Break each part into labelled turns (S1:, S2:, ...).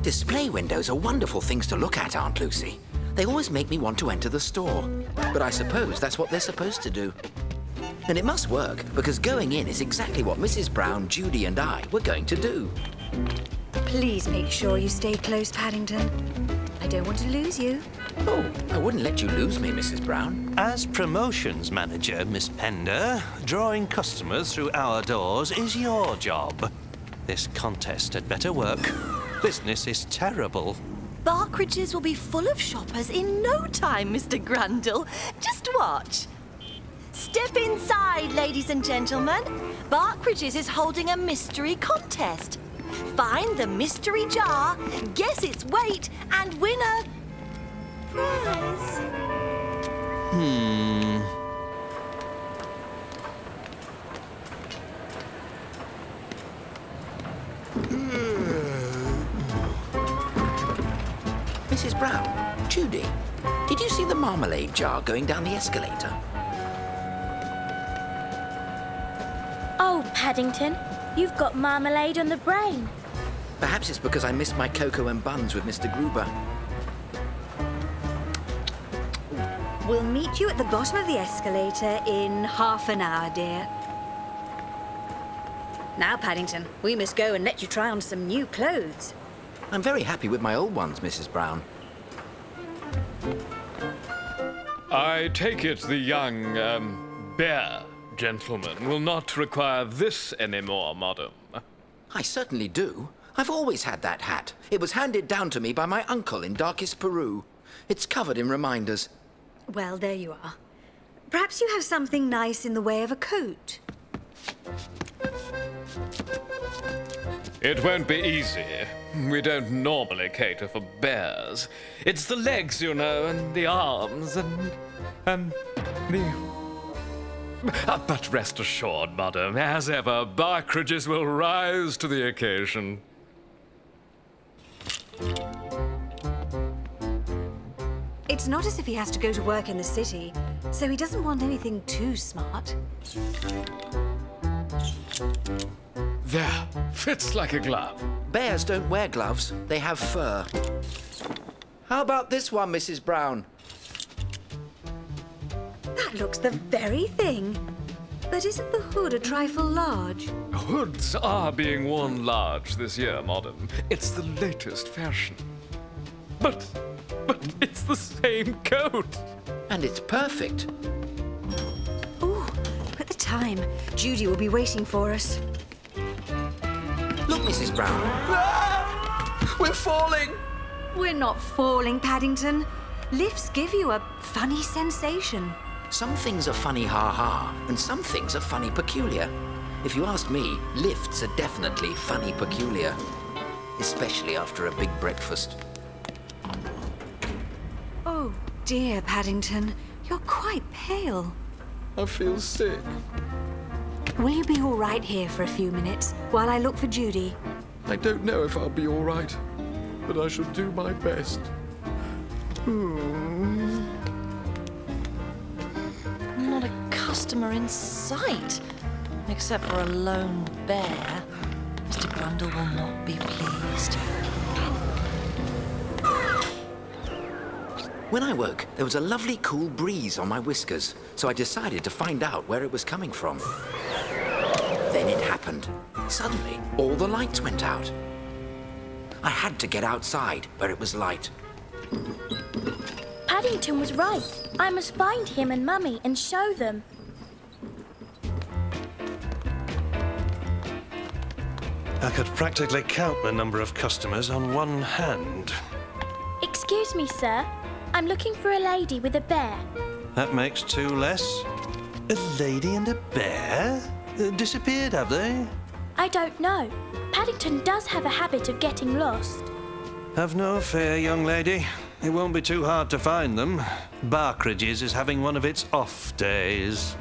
S1: Display windows are wonderful things to look at, Aunt Lucy. They always make me want to enter the store. But I suppose that's what they're supposed to do. And it must work, because going in is exactly what Mrs. Brown, Judy and I were going to do.
S2: Please make sure you stay close, Paddington. I don't want to lose you.
S1: Oh, I wouldn't let you lose me, Mrs. Brown.
S3: As promotions manager, Miss Pender, drawing customers through our doors is your job. This contest had better work. Business is terrible.
S4: Barkridges will be full of shoppers in no time, Mr. Grundle. Just watch. Step inside, ladies and gentlemen. Barkridges is holding a mystery contest. Find the mystery jar, guess its weight, and win a prize.
S1: Mrs. Brown, Judy, did you see the marmalade jar going down the escalator?
S5: Oh, Paddington, you've got marmalade on the brain.
S1: Perhaps it's because I missed my cocoa and buns with Mr. Gruber.
S2: We'll meet you at the bottom of the escalator in half an hour, dear. Now, Paddington, we must go and let you try on some new clothes.
S1: I'm very happy with my old ones, Mrs. Brown.
S6: I take it the young, bear gentleman will not require this anymore, madam.
S1: I certainly do. I've always had that hat. It was handed down to me by my uncle in darkest Peru. It's covered in reminders.
S2: Well, there you are. Perhaps you have something nice in the way of a coat.
S6: It won't be easy. We don't normally cater for bears. It's the legs, you know, and the arms, and the... But rest assured, madam, as ever, Barkridges will rise to the occasion.
S2: It's not as if he has to go to work in the city, so he doesn't want anything too smart.
S6: There, fits like a glove.
S1: Bears don't wear gloves. They have fur. How about this one, Mrs. Brown?
S2: That looks the very thing. But isn't the hood a trifle large?
S6: Hoods are being worn large this year, madam. It's the latest fashion. But it's the same coat.
S1: And it's perfect.
S2: Ooh, at the time, Judy will be waiting for us.
S1: Look, Mrs. Brown. Ah! We're falling!
S2: We're not falling, Paddington. Lifts give you a funny sensation.
S1: Some things are funny ha-ha, and some things are funny peculiar. If you ask me, lifts are definitely funny peculiar. Especially after a big breakfast.
S2: Oh, dear, Paddington. You're quite pale.
S1: I feel sick.
S2: Will you be all right here for a few minutes while I look for Judy?
S7: I don't know if I'll be all right, but I shall do my best.
S4: Not a customer in sight, except for a lone bear. Mr. Grundle will not be pleased.
S1: When I woke, there was a lovely cool breeze on my whiskers, so I decided to find out where it was coming from. Then it happened. Suddenly, all the lights went out. I had to get outside where it was light.
S5: Paddington was right. I must find him and Mummy and show them.
S3: I could practically count the number of customers on one hand.
S5: Excuse me, sir. I'm looking for a lady with a bear.
S3: That makes two less. A lady and a bear? Disappeared, have they?
S5: I don't know. Paddington does have a habit of getting lost.
S3: Have no fear, young lady. It won't be too hard to find them. Barkridges is having one of its off days.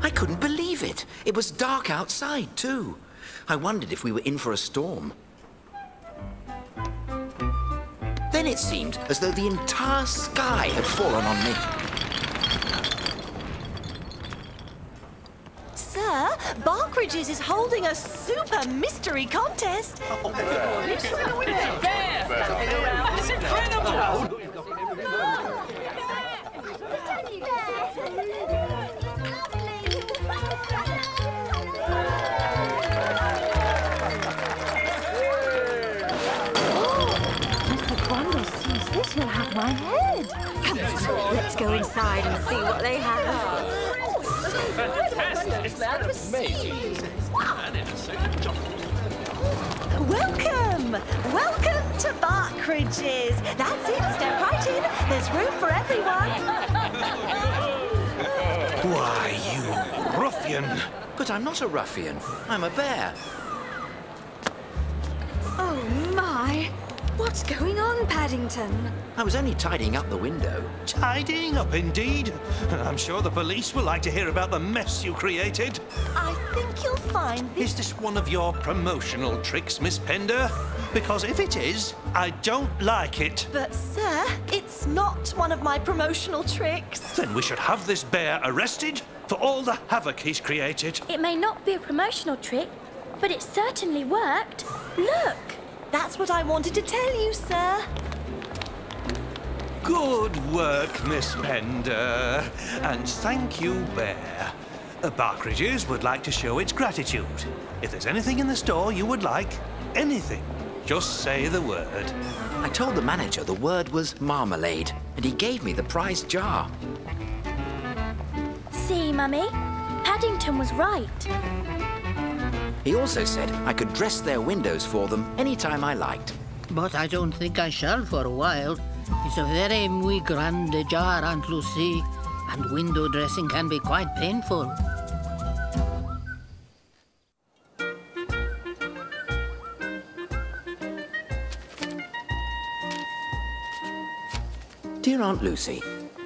S1: I couldn't believe it. It was dark outside, too. I wondered if we were in for a storm. Then it seemed as though the entire sky had fallen on me.
S4: Sir, Barkridges is holding a super mystery contest.
S8: It's incredible!
S2: This will have my head. Come on, let's go inside and see what they have.
S4: Welcome! Welcome to Barkridges. That's it, step right in. There's room for everyone.
S3: Why, you ruffian!
S1: But I'm not a ruffian. I'm a bear.
S2: Oh, my. What's going on, Paddington?
S1: I was only tidying up the window.
S3: Tidying up, indeed. I'm sure the police will like to hear about the mess you created.
S4: I think you'll find this...
S3: Is this one of your promotional tricks, Miss Pender? Because if it is, I don't like it.
S4: But, sir, it's not one of my promotional tricks.
S3: Then we should have this bear arrested for all the havoc he's created.
S5: It may not be a promotional trick, but it certainly worked. Look!
S4: That's what I wanted to tell you, sir.
S3: Good work, Miss Pender. And thank you, Bear. Barkridges would like to show its gratitude. If there's anything in the store you would like, anything, just say the word.
S1: I told the manager the word was marmalade, and he gave me the prize jar.
S5: See, Mummy? Paddington was right.
S1: He also said I could dress their windows for them anytime I liked.
S9: But I don't think I shall for a while. It's a very muy grande jar, Aunt Lucy, and window dressing can be quite painful.
S1: Dear Aunt Lucy,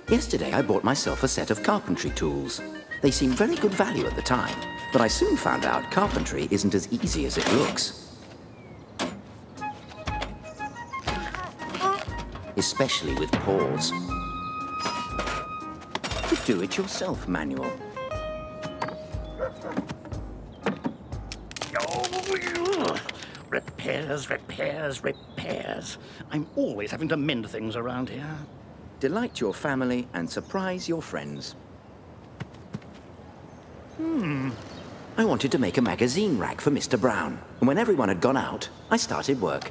S1: yesterday I bought myself a set of carpentry tools. They seemed very good value at the time, but I soon found out carpentry isn't as easy as it looks. Especially with paws. The do-it-yourself manual.
S10: Repairs, repairs, repairs. I'm always having to mend things around here.
S1: Delight your family and surprise your friends. I wanted to make a magazine rack for Mr. Brown, and when everyone had gone out, I started work.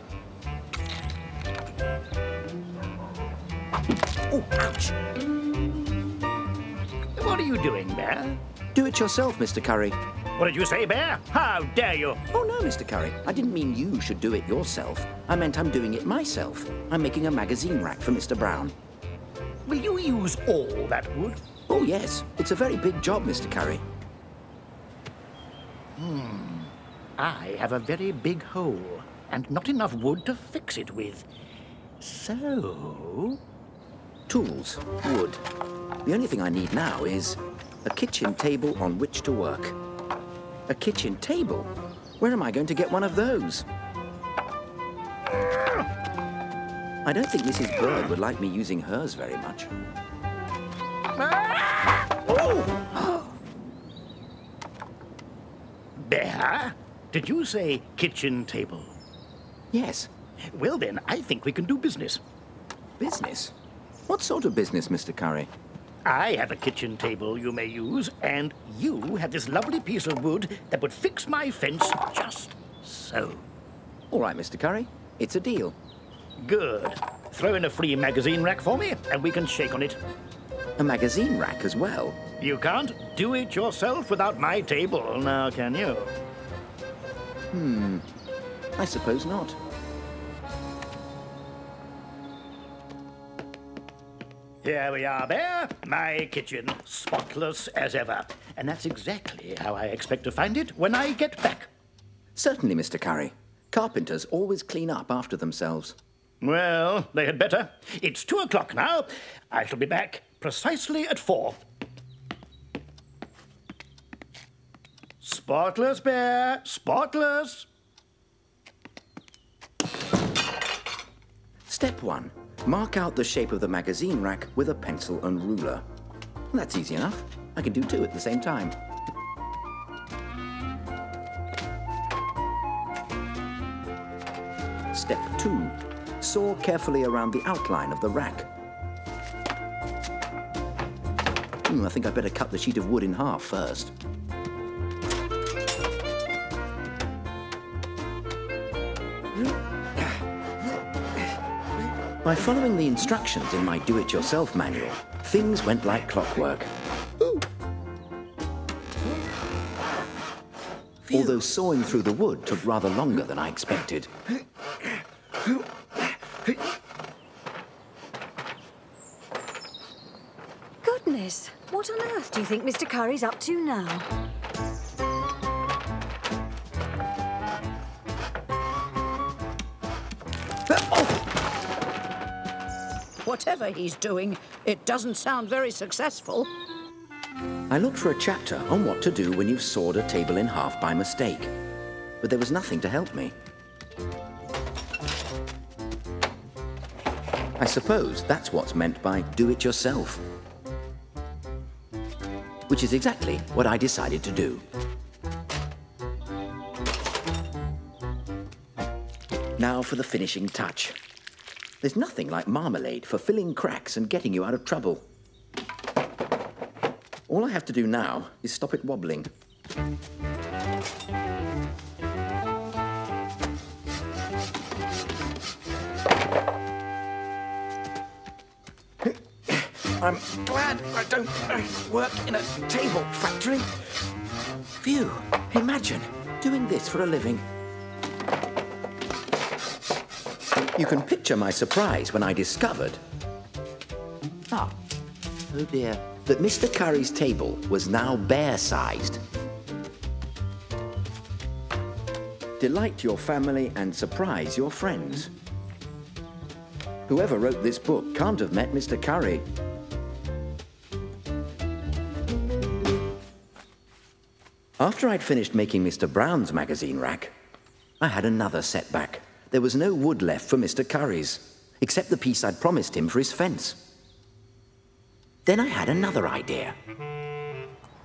S1: Oh, ouch!
S10: What are you doing, Bear?
S1: Do it yourself, Mr. Curry.
S10: What did you say, Bear? How dare you?
S1: Oh, no, Mr. Curry. I didn't mean you should do it yourself. I meant I'm doing it myself. I'm making a magazine rack for Mr. Brown.
S10: Will you use all that wood?
S1: Oh, yes. It's a very big job, Mr. Curry.
S10: I have a very big hole, and not enough wood to fix it with. So...
S1: Tools, wood. The only thing I need now is a kitchen table on which to work. A kitchen table? Where am I going to get one of those? I don't think Mrs. Bird would like me using hers very much.
S10: Oh! Bear, did you say kitchen table?
S1: Yes.
S10: Well then, I think we can do business.
S1: Business? What sort of business, Mr. Curry?
S10: I have a kitchen table you may use, and you have this lovely piece of wood that would fix my fence just so.
S1: All right, Mr. Curry. It's a deal.
S10: Good. Throw in a free magazine rack for me, and we can shake on it.
S1: A magazine rack as well?
S10: You can't do it yourself without my table, now can you?
S1: I suppose not.
S10: Here we are, Bear. My kitchen, spotless as ever. And that's exactly how I expect to find it when I get back.
S1: Certainly, Mr. Curry. Carpenters always clean up after themselves.
S10: Well, they had better. It's 2 o'clock now. I shall be back precisely at 4. Spotless, Bear. Spotless.
S1: Step 1. Mark out the shape of the magazine rack with a pencil and ruler. That's easy enough. I can do 2 at the same time. Step 2. Saw carefully around the outline of the rack. I think I'd better cut the sheet of wood in half first. By following the instructions in my do-it-yourself manual, things went like clockwork. Although sawing through the wood took rather longer than I expected.
S2: Goodness, what on earth do you think Mr. Curry's up to now?
S11: Whatever he's doing, it doesn't sound very successful.
S1: I looked for a chapter on what to do when you've sawed a table in half by mistake, but there was nothing to help me. I suppose that's what's meant by do-it-yourself. Which is exactly what I decided to do. Now for the finishing touch. There's nothing like marmalade for filling cracks and getting you out of trouble. All I have to do now is stop it wobbling. I'm glad I don't work in a table factory. Phew, imagine doing this for a living. You can picture my surprise when I discovered... oh dear. That Mr. Curry's table was now bear-sized. Delight your family and surprise your friends. Whoever wrote this book can't have met Mr. Curry. After I'd finished making Mr. Brown's magazine rack, I had another setback. There was no wood left for Mr. Curry's, except the piece I'd promised him for his fence. Then I had another idea.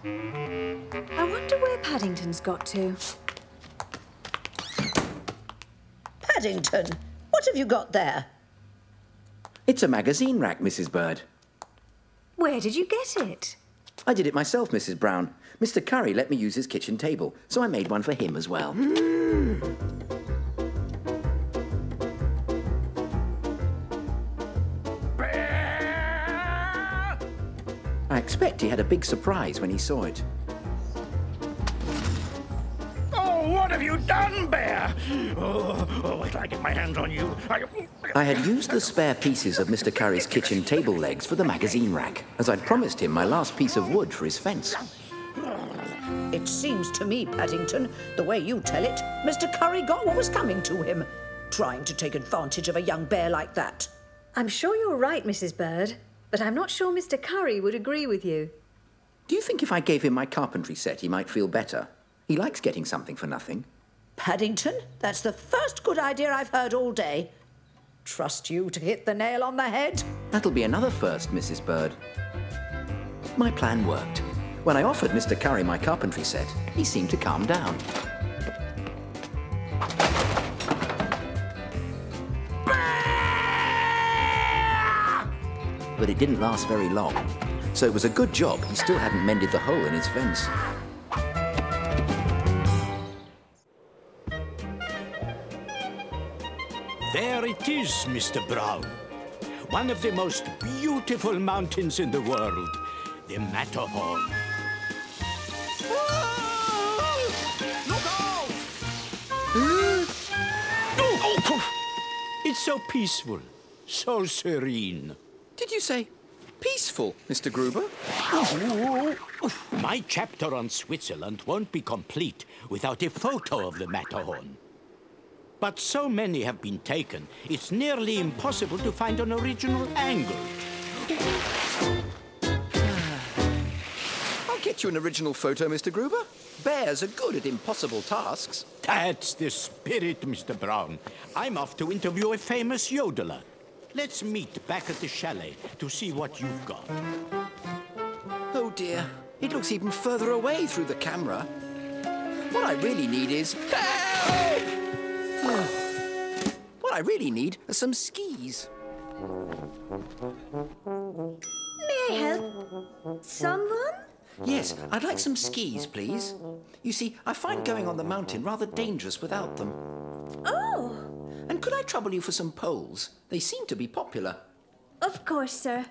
S2: I wonder where Paddington's got to.
S11: Paddington, what have you got there?
S1: It's a magazine rack, Mrs. Bird.
S2: Where did you get it?
S1: I did it myself, Mrs. Brown. Mr. Curry let me use his kitchen table, so I made one for him as well. I expect he had a big surprise when he saw it.
S10: Oh, what have you done, Bear? Oh, wait till I get my hands on you.
S1: I had used the spare pieces of Mr. Curry's kitchen table legs for the magazine rack, as I'd promised him my last piece of wood for his fence.
S11: It seems to me, Paddington, the way you tell it, Mr. Curry got what was coming to him. Trying to take advantage of a young bear like that.
S2: I'm sure you're right, Mrs. Bird, but I'm not sure Mr. Curry would agree with you.
S1: Do you think if I gave him my carpentry set, he might feel better? He likes getting something for nothing.
S11: Paddington, that's the first good idea I've heard all day. Trust you to hit the nail on the head.
S1: That'll be another first, Mrs. Bird. My plan worked. When I offered Mr. Curry my carpentry set, he seemed to calm down. But it didn't last very long, so it was a good job he still hadn't mended the hole in his fence.
S12: There it is, Mr. Brown. One of the most beautiful mountains in the world, the Matterhorn. Look out! It's so peaceful, so serene.
S7: Did you say peaceful, Mr. Gruber?
S12: My chapter on Switzerland won't be complete without a photo of the Matterhorn. But so many have been taken, it's nearly impossible to find an original angle.
S7: I'll get you an original photo, Mr. Gruber. Bears are good at impossible tasks.
S12: That's the spirit, Mr. Brown. I'm off to interview a famous yodeler. Let's meet back at the chalet to see what you've got.
S1: Oh dear, it looks even further away through the camera. What I really need is... help! What I really need are some skis.
S2: May I help? Someone?
S1: Yes, I'd like some skis, please. You see, I find going on the mountain rather dangerous without them.
S2: Oh!
S1: And could I trouble you for some poles? They seem to be popular.
S2: Of course, sir.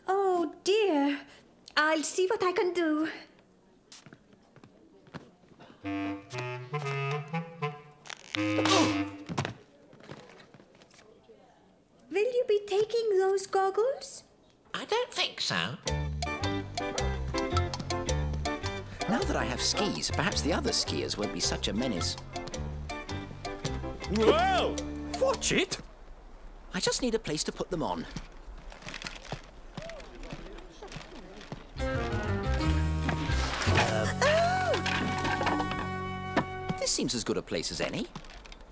S2: Oh, dear. I'll see what I can do. Will you be taking those goggles?
S13: I don't think so.
S1: Now that I have skis, perhaps the other skiers won't be such a menace.
S14: Well, watch it.
S1: I just need a place to put them on. This seems as good a place as any.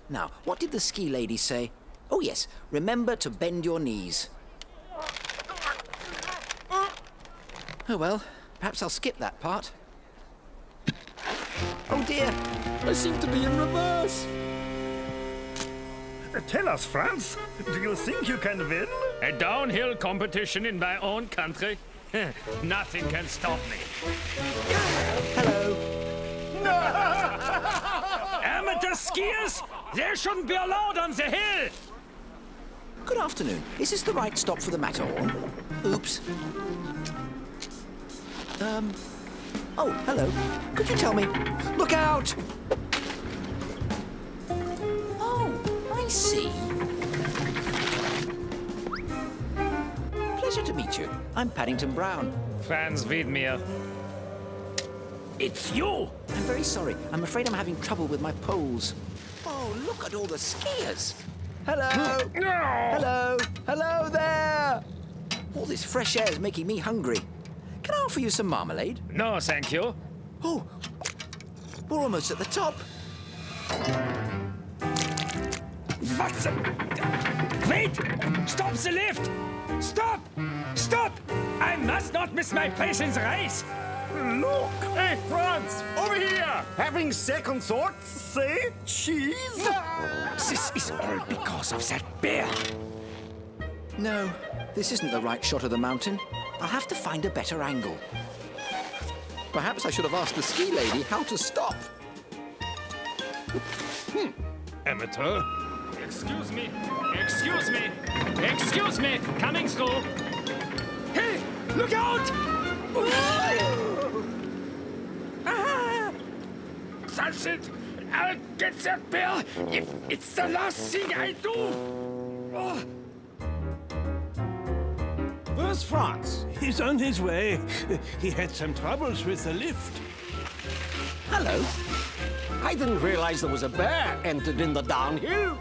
S1: Now, what did the ski lady say? Oh yes, remember to bend your knees. Oh well, perhaps I'll skip that part. Oh dear,
S7: I seem to be in reverse.
S14: Tell us, Franz, do you think you can win?
S15: A downhill competition in my own country? Nothing can stop me.
S1: Hello.
S15: Amateur skiers? They shouldn't be allowed on the hill!
S1: Good afternoon. Is this the right stop for the Matterhorn? Oops. Oh, hello. Could you tell me? Look out! Oh, I see. Pleasure to meet you. I'm Paddington Brown.
S15: Franz Wiedmeier.
S1: It's you! I'm very sorry. I'm afraid I'm having trouble with my poles. Oh, look at all the skiers! Hello! Hello! Hello there! All this fresh air is making me hungry. Can I offer you some marmalade?
S15: No, thank you.
S1: Oh, we're almost at the top.
S15: What the... Wait! Stop the lift! Stop! Stop! I must not miss my place in the race!
S14: Look! Hey, Franz! Over here! Having second thoughts? Say cheese?
S1: This is all because of that bear. No, this isn't the right shot of the mountain. I'll have to find a better angle. Perhaps I should have asked the ski lady how to stop.
S15: Amateur? Excuse me. Excuse me. Excuse me. Coming through. Hey, look out! That's it. I'll get that bear if it's the last thing I do.
S3: Where's Franz? He's on his way. He had some troubles with the lift.
S13: Hello. I didn't realize there was a bear entered in the downhill.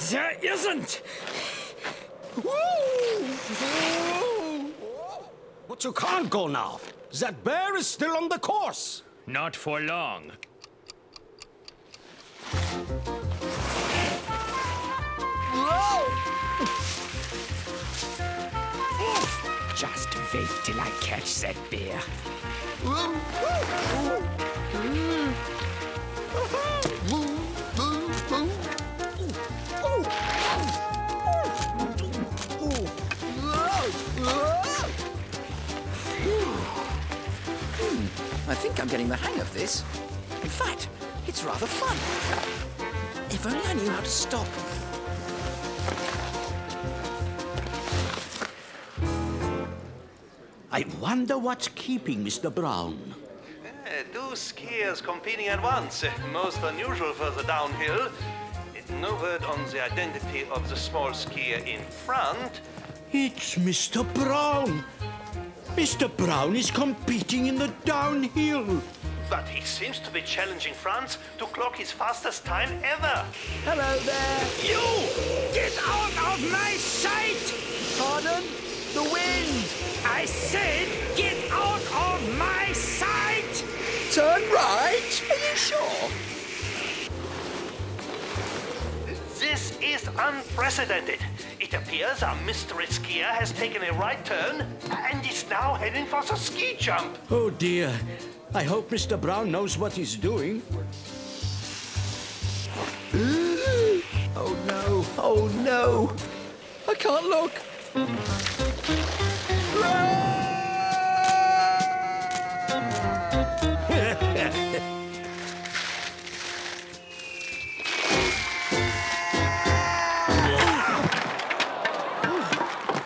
S15: There isn't.
S13: But you can't go now. That bear is still on the course.
S15: Not for long.
S13: Just wait till I catch that bear.
S1: I think I'm getting the hang of this. In fact, it's rather fun. If only I knew how to stop.
S12: I wonder what's keeping Mr. Brown.
S3: Two skiers competing at once. Most unusual for the downhill. No word on the identity of the small skier in front.
S12: It's Mr. Brown. Mr. Brown is competing in the downhill.
S3: But he seems to be challenging Franz to clock his fastest time ever.
S1: Hello there.
S15: You! Get out of my sight!
S1: Pardon? The wind!
S15: I said, get out of my sight!
S1: Turn right? Are you sure?
S3: This is unprecedented. It appears our mystery skier has taken a right turn and is now heading for the ski jump.
S12: Oh dear. I hope Mr. Brown knows what he's doing.
S1: Oh no, oh no. I can't look.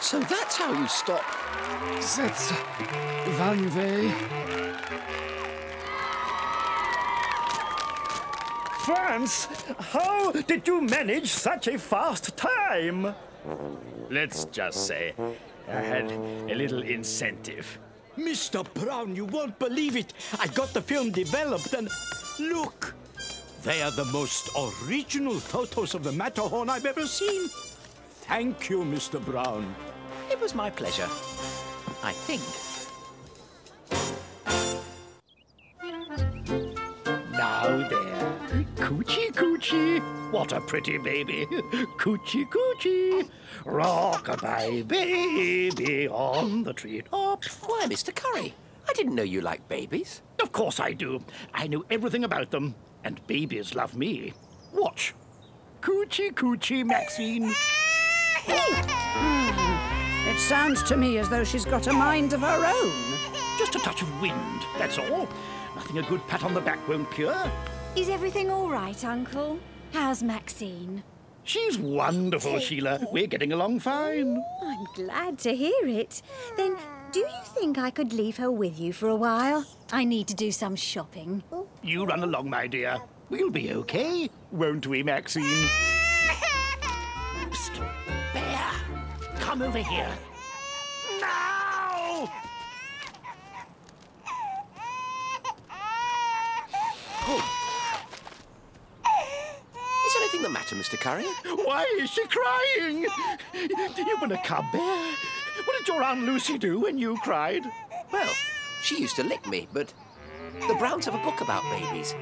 S1: So that's how you stop.
S13: That's one way.
S10: Franz, how did you manage such a fast time?
S14: Let's just say I had a little incentive.
S12: Mr. Brown, you won't believe it. I got the film developed and look. They are the most original photos of the Matterhorn I've ever seen. Thank you, Mr. Brown.
S1: It was my pleasure. I think.
S10: Now there. Coochie coochie. What a pretty baby. Coochie coochie. Rock-a-bye baby on the treetop.
S1: Why, Mr. Curry? I didn't know you liked babies.
S10: Of course I do. I know everything about them. And babies love me. Watch. Coochie coochie Maxine.
S11: It sounds to me as though she's got a mind of her own.
S10: Just a touch of wind, that's all. Nothing a good pat on the back won't cure.
S2: Is everything all right, Uncle? How's Maxine?
S10: She's wonderful, Sheila. We're getting along fine.
S2: I'm glad to hear it. Then, do you think I could leave her with you for a while? I need to do some shopping.
S10: You run along, my dear. We'll be okay, won't we, Maxine? Psst. Bear, come over here. Now!
S1: Oh. Is anything the matter, Mr. Curry?
S10: Why is she crying? You've been a cub bear. What did your Aunt Lucy do when you cried?
S1: Well, she used to lick me, but the Browns have a book about babies.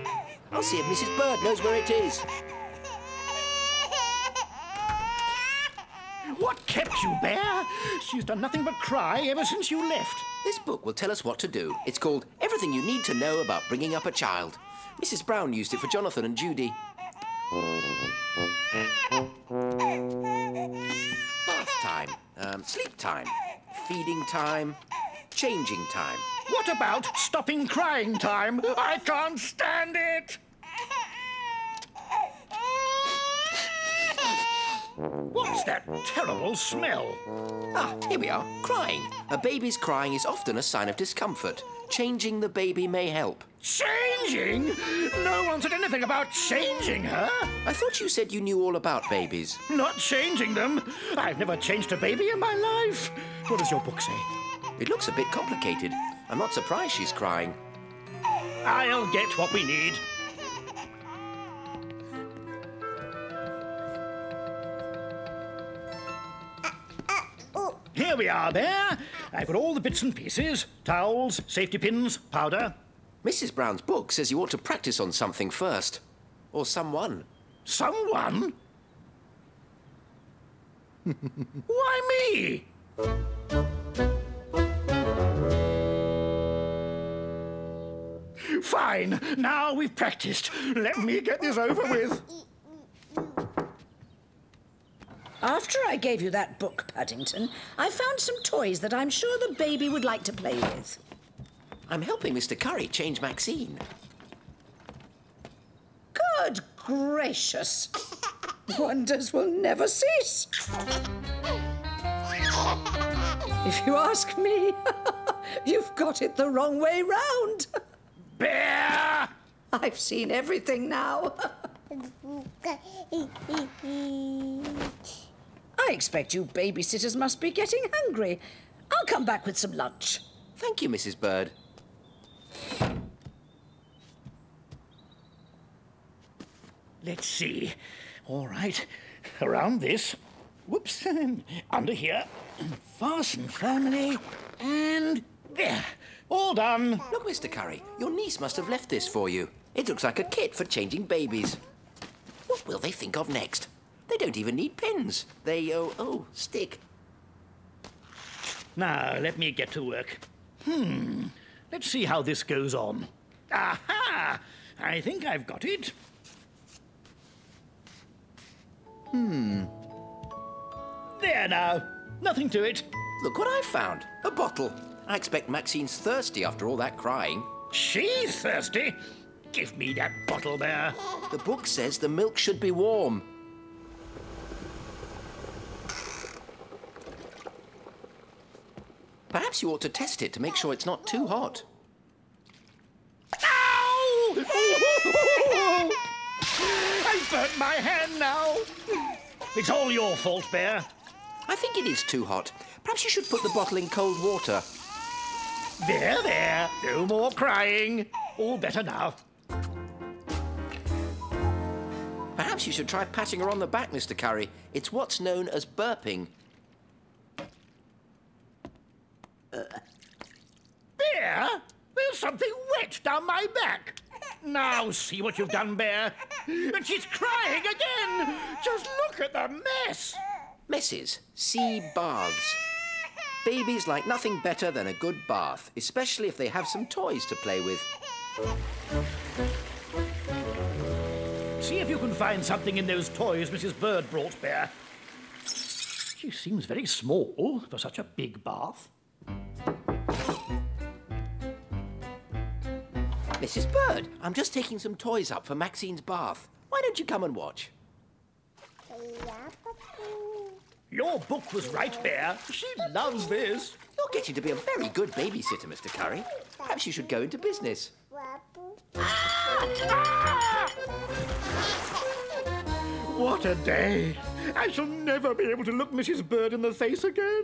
S1: I'll see if Mrs. Bird knows where it is.
S10: What kept you, Bear? She's done nothing but cry ever since you left.
S1: This book will tell us what to do. It's called Everything You Need to Know About Bringing Up a Child. Mrs. Brown used it for Jonathan and Judy. Bath time, sleep time, feeding time, changing time.
S10: What about stopping crying time? I can't stand it! What's that terrible smell?
S1: Ah, here we are, crying. A baby's crying is often a sign of discomfort. Changing the baby may help.
S10: Changing? No one said anything about changing her.
S1: I thought you said you knew all about babies.
S10: Not changing them. I've never changed a baby in my life. What does your book say?
S1: It looks a bit complicated. I'm not surprised she's crying.
S10: I'll get what we need. Here we are, Bear. I've got all the bits and pieces. Towels, safety pins, powder.
S1: Mrs. Brown's book says you ought to practice on something first. Or someone.
S10: Someone? Why me? Fine. Now we've practiced. Let me get this over with.
S11: After I gave you that book, Paddington, I found some toys that I'm sure the baby would like to play with.
S1: I'm helping Mr. Curry change Maxine.
S11: Good gracious. Wonders will never cease. If you ask me, you've got it the wrong way round.
S10: Bear!
S11: I've seen everything now. I expect you babysitters must be getting hungry. I'll come back with some lunch.
S1: Thank you, Mrs. Bird.
S10: Let's see. All right. Around this. Whoops. Under here. Fasten firmly. And there. All done.
S1: Look, Mr. Curry, your niece must have left this for you. It looks like a kit for changing babies. What will they think of next? They don't even need pins. They, stick.
S10: Now, let me get to work. Let's see how this goes on. Aha! I think I've got it. There now. Nothing to it.
S1: Look what I found. A bottle. I expect Maxine's thirsty after all that crying.
S10: She's thirsty? Give me that bottle there.
S1: The book says the milk should be warm. Perhaps you ought to test it to make sure it's not too hot.
S10: Ow! I've burnt my hand now. It's all your fault, Bear.
S1: I think it is too hot. Perhaps you should put the bottle in cold water.
S10: There, there. No more crying. All better now.
S1: Perhaps you should try patting her on the back, Mr. Curry. It's what's known as burping.
S10: Bear? There's something wet down my back. Now see what you've done, Bear. And she's crying again. Just look at the mess.
S1: Messes. Sea baths. Babies like nothing better than a good bath, especially if they have some toys to play with.
S10: See if you can find something in those toys Mrs. Bird brought, Bear. She seems very small for such a big bath.
S1: Mrs. Bird, I'm just taking some toys up for Maxine's bath. Why don't you come and watch?
S10: Your book was right, Bear. She loves this.
S1: You're getting to be a very good babysitter, Mr. Curry. Perhaps you should go into business.
S10: What a day. I shall never be able to look Mrs. Bird in the face again.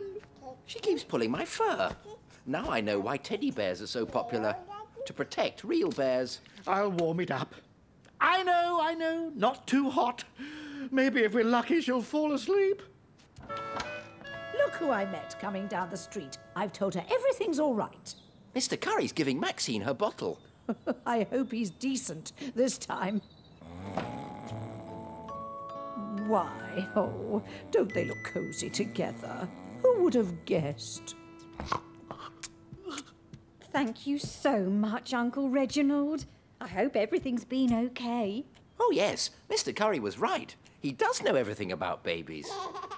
S1: She keeps pulling my fur. Now I know why teddy bears are so popular. To protect real bears.
S10: I'll warm it up. I know. Not too hot. Maybe if we're lucky, she'll fall asleep.
S11: Look who I met coming down the street. I've told her everything's all right.
S1: Mr. Curry's giving Maxine her bottle.
S11: I hope he's decent this time. Why, oh, don't they look cosy together? Who would have guessed?
S2: Thank you so much, Uncle Reginald. I hope everything's been okay.
S1: Oh, yes. Mr. Curry was right. He does know everything about babies.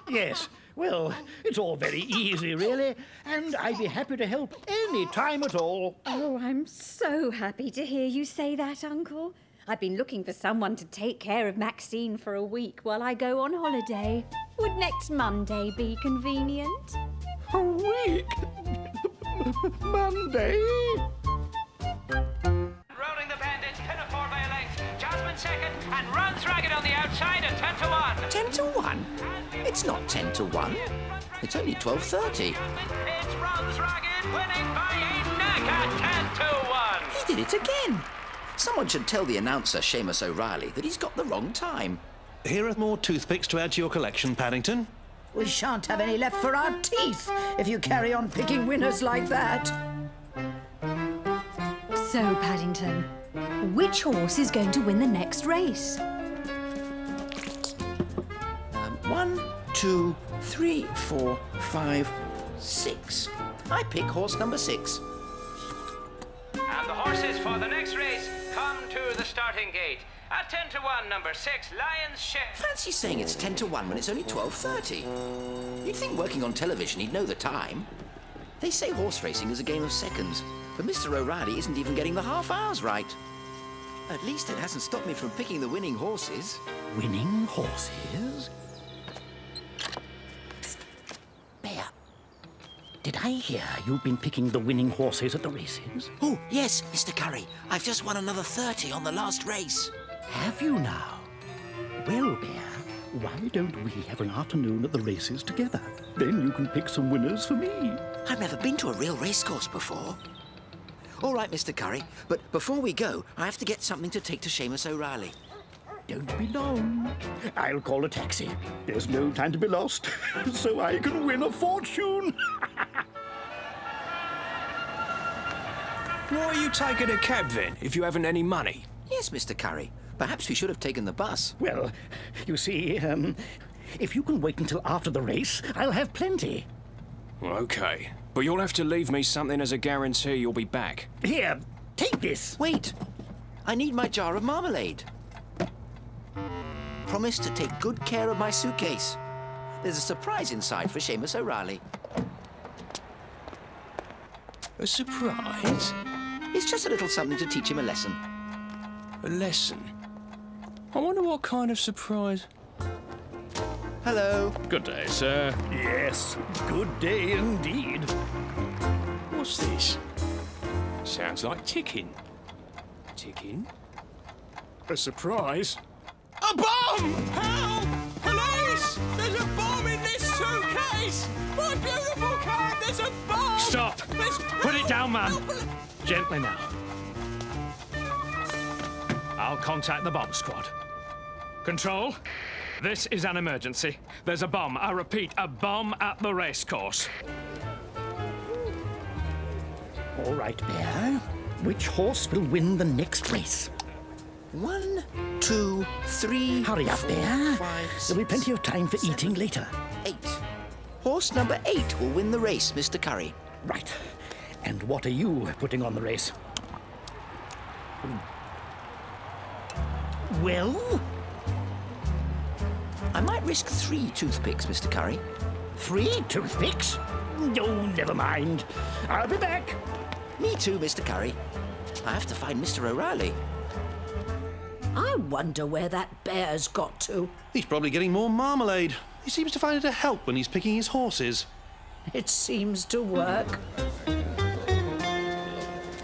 S10: Yes. Well, it's all very easy, really. And I'd be happy to help any time at all.
S2: Oh, I'm so happy to hear you say that, Uncle. I've been looking for someone to take care of Maxine for a week while I go on holiday. Would next Monday be convenient?
S10: A week? Monday?
S8: Rolling the bandits, pinafore by a length. Jasmine second, and runs ragged on the outside at 10 to 1.
S1: 10 to 1? It's not 10 to 1. It's only 12:30.
S8: It's runs ragged, winning by a neck at 10 to 1.
S1: He did it again. Someone should tell the announcer, Seamus O'Reilly, that he's got the wrong time.
S3: Here are more toothpicks to add to your collection, Paddington.
S11: We shan't have any left for our teeth if you carry on picking winners like that.
S2: So, Paddington, which horse is going to win the next race?
S1: 1, 2, 3, 4, 5, 6. I pick horse number 6.
S8: And the horses for the next race come to the starting gate. At 10 to 1, number 6, Lion's Share.
S1: Fancy saying it's 10 to 1 when it's only 12:30. You'd think working on television he'd know the time. They say horse racing is a game of seconds, but Mr. O'Reilly isn't even getting the half hours right. At least it hasn't stopped me from picking the winning horses.
S10: Winning horses? Psst. Bear, did I hear you've been picking the winning horses at the races?
S1: Oh, yes, Mr. Curry. I've just won another 30 on the last race.
S10: Have you now? Well, Bear, why don't we have an afternoon at the races together? Then you can pick some winners for me.
S1: I've never been to a real racecourse before. All right, Mr. Curry, but before we go, I have to get something to take to Seamus O'Reilly.
S10: Don't be long. I'll call a taxi. There's no time to be lost, so I can win a fortune.
S16: Why are you taking a cab then, if you haven't any money?
S1: Yes, Mr. Curry. Perhaps we should have taken the bus.
S10: Well, you see, if you can wait until after the race, I'll have plenty.
S16: OK. But you'll have to leave me something as a guarantee you'll be back.
S10: Here, take this.
S1: Wait. I need my jar of marmalade. promised to take good care of my suitcase. There's a surprise inside for Seamus O'Reilly.
S16: A surprise?
S1: It's just a little something to teach him a lesson.
S16: A lesson? I wonder what kind of surprise.
S1: Hello.
S16: Good day, sir.
S10: Yes, good day indeed.
S16: What's this? Sounds like ticking. Ticking?
S12: A surprise?
S16: A bomb! Help! Police! There's a bomb in this suitcase! My beautiful cat, there's a bomb!
S15: Stop! Put it down, man. Gently now. I'll contact the bomb squad. Control, this is an emergency. There's a bomb. I repeat, a bomb at the racecourse.
S10: All right, Bear. Which horse will win the next race?
S1: 1, 2, 3.
S10: Hurry up,
S1: 4,
S10: Bear.
S1: 5, 6,
S10: There'll be plenty of time for
S1: 7,
S10: eating later.
S1: 8. Horse number 8 will win the race, Mr. Curry.
S10: Right. And what are you putting on the race? Well?
S1: I might risk 3 toothpicks, Mr. Curry.
S10: 3 toothpicks? Oh, never mind. I'll be back.
S1: Me too, Mr. Curry. I have to find Mr. O'Reilly.
S11: I wonder where that bear's got to.
S3: He's probably getting more marmalade. He seems to find it a help when he's picking his horses.
S11: It seems to work.